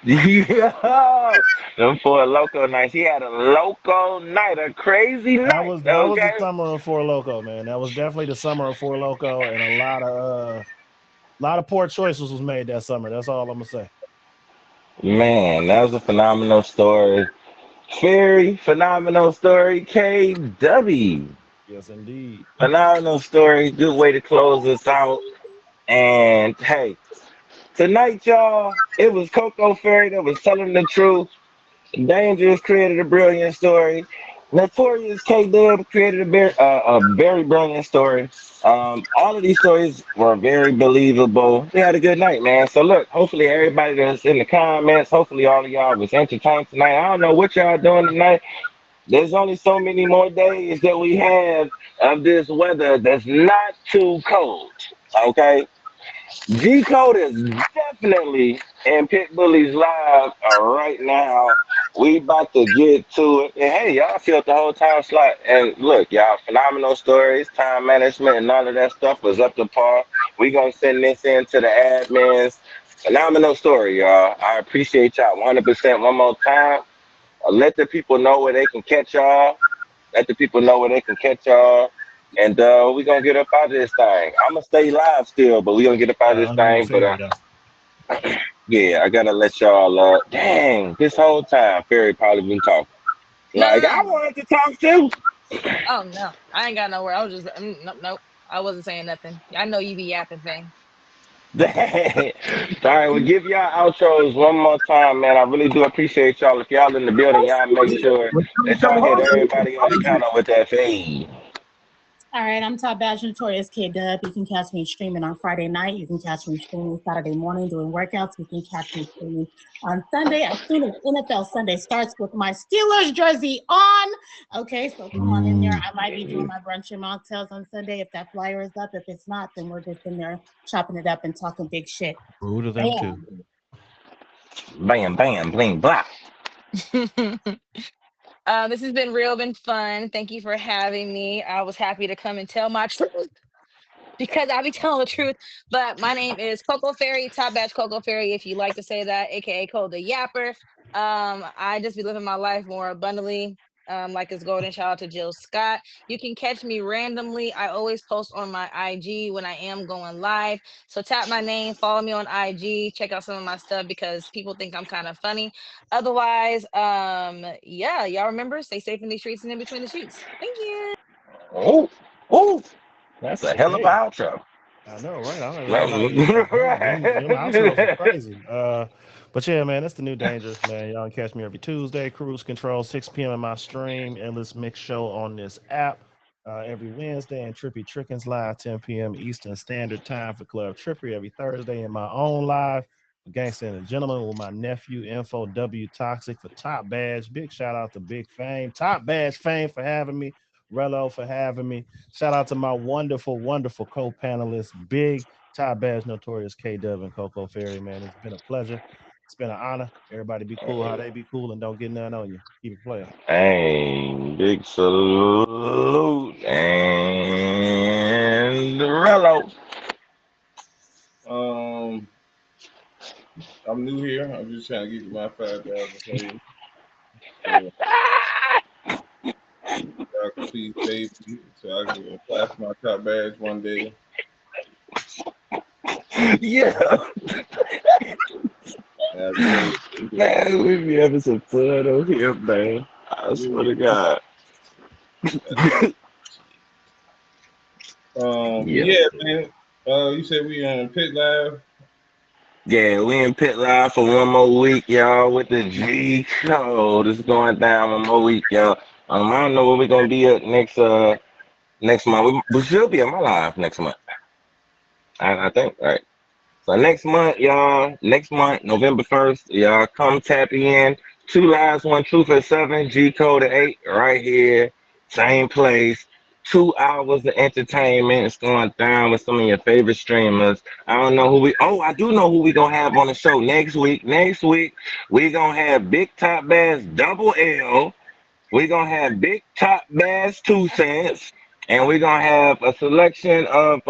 [SPEAKER 1] Yeah, them Four Loco nights. He had a loco night, a crazy
[SPEAKER 2] That
[SPEAKER 1] night.
[SPEAKER 2] was that was the
[SPEAKER 1] Okay,
[SPEAKER 2] summer of Four Loco, man. That was definitely the summer of Four Loco, and a lot of poor choices was made that summer. That's all I'm gonna say.
[SPEAKER 1] man, that was a phenomenal story. Very phenomenal story. KW,
[SPEAKER 2] Yes, indeed.
[SPEAKER 1] phenomenal story. Good way to close us out. And hey, tonight, y'all, it was Coco Fairy that was telling the truth. Dangerous created a brilliant story. Notorious K Dub created a very brilliant story. All of these stories were very believable. We had a good night, man. So look, hopefully everybody that's in the comments, hopefully all of y'all was entertained tonight. I don't know what y'all doing tonight. There's only so many more days that we have of this weather that's not too cold. Okay, G Code is definitely in Pit Bully's live right now. We about to get to it. And hey, y'all killed the whole time slot. And look, y'all, phenomenal stories, time management, and all of that stuff was up to par. We gonna send this in to the admins. Phenomenal story, y'all. I appreciate y'all 100% one more time. Let the people know where they can catch y'all. Let the people know where they can catch y'all. And we gonna get up out of this thing. I'ma stay live still, but we gonna get up out of this
[SPEAKER 2] Unmute
[SPEAKER 1] thing. But
[SPEAKER 2] Fairy though.
[SPEAKER 1] yeah, I gotta let y'all dang, this whole time Fairy probably been talking. Like I
[SPEAKER 3] No.
[SPEAKER 1] wanted to talk too.
[SPEAKER 3] Oh no, I ain't got nowhere. I was just nope, nope. I wasn't saying nothing. I know you be yapping, Fame.
[SPEAKER 1] Dang. All right, well, give y'all outros one more time, man. I really do appreciate y'all. If y'all in the building, y'all make sure that y'all hit everybody on the counter with that fade.
[SPEAKER 4] All right, I'm Top Badge Notorious KDub. You can catch me streaming on Friday night. You can catch me streaming Saturday morning doing workouts. You can catch me streaming on Sunday as soon as NFL Sunday starts with my Steelers jersey on. Okay, so come on in there. I might be doing my brunch and mocktails on Sunday if that flyer is up. If it's not, then we're just in there chopping it up and talking big shit.
[SPEAKER 2] Rude of them too.
[SPEAKER 1] Bam, bam, bling, blah.
[SPEAKER 3] This has been fun. Thank you for having me. I was happy to come and tell my truth because I be telling the truth. But my name is Coco Fairy, Top Batch Coco Fairy, if you like to say that, aka Cole the Yapper. I just be living my life more abundantly. Like it's golden. Shout out to Jill Scott. You can catch me randomly. I always post on my IG when I am going live. So tap my name, follow me on IG, check out some of my stuff because people think I'm kind of funny. Otherwise, yeah, y'all remember, stay safe in these streets and in between the sheets. Thank you.
[SPEAKER 1] Oh, that's a hell of an
[SPEAKER 2] Hey,
[SPEAKER 1] outro.
[SPEAKER 2] I know, right? I don't know how you. Them outros are
[SPEAKER 1] Right.
[SPEAKER 2] crazy. But yeah, man, that's the new dangerous, man. Y'all can catch me every Tuesday, Cruise Control, 6 p.m. in my stream, Endless Mix Show on this app. Every Wednesday, and Trippy Trickens live, 10 p.m. Eastern Standard Time for Club Trippery. Every Thursday in my own live, Gangsta and a Gentleman with my nephew, Info W Toxic for Top Badge. Big shout out to Big Fame, Top Badge Fame for having me, Rello for having me. Shout out to my wonderful, wonderful co-panelists, Big Top Badge Notorious KDub and Coco Fairy, man. It's been a pleasure. It's been an honor. Everybody be cool how they be cool and don't get none on you. Keep it playing.
[SPEAKER 1] Hey, big salute and Rello.
[SPEAKER 5] I'm new here. I'm just trying to get you my 5,000 plays. So y'all can please save me so I can apply for my top badge one day.
[SPEAKER 1] Yeah, man, we be having some fun over here, man. I swear to God. Yeah.
[SPEAKER 5] Yeah, man. You said we on Pit Live.
[SPEAKER 1] Yeah, we in Pit Live for one more week, y'all, with the G show. This is going down one more week, y'all. I don't know where we're gonna be at next month. We should be on my live next month. I think, right? So next month, y'all, next month, November 1st, y'all come tap in. 2 lives, 1 truth at 7, G code at 8, right here, same place. 2 hours of entertainment. It's going down with some of your favorite streamers. I don't know who I do know who we gonna have on the show next week. Next week, we gonna have Big Top Bass Double L. We gonna have Big Top Bass 2 cents. And we gonna have a selection of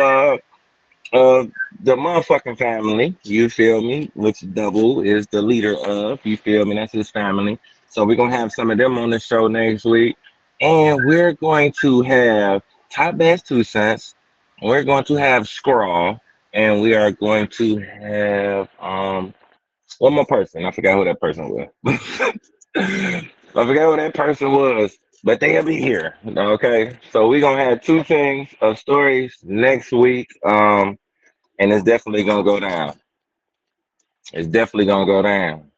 [SPEAKER 1] the motherfucking family, you feel me? Which Double is the leader of, you feel me? That's his family. So we're gonna have some of them on the show next week. And we're going to have Top Bass 2 cents. We're going to have Scrawl. And we are going to have one more person. I forgot who that person was. I forgot who that person was. But they'll be here. Okay. So we're gonna have 2 things of stories next week. And it's definitely gonna go down. It's definitely gonna go down.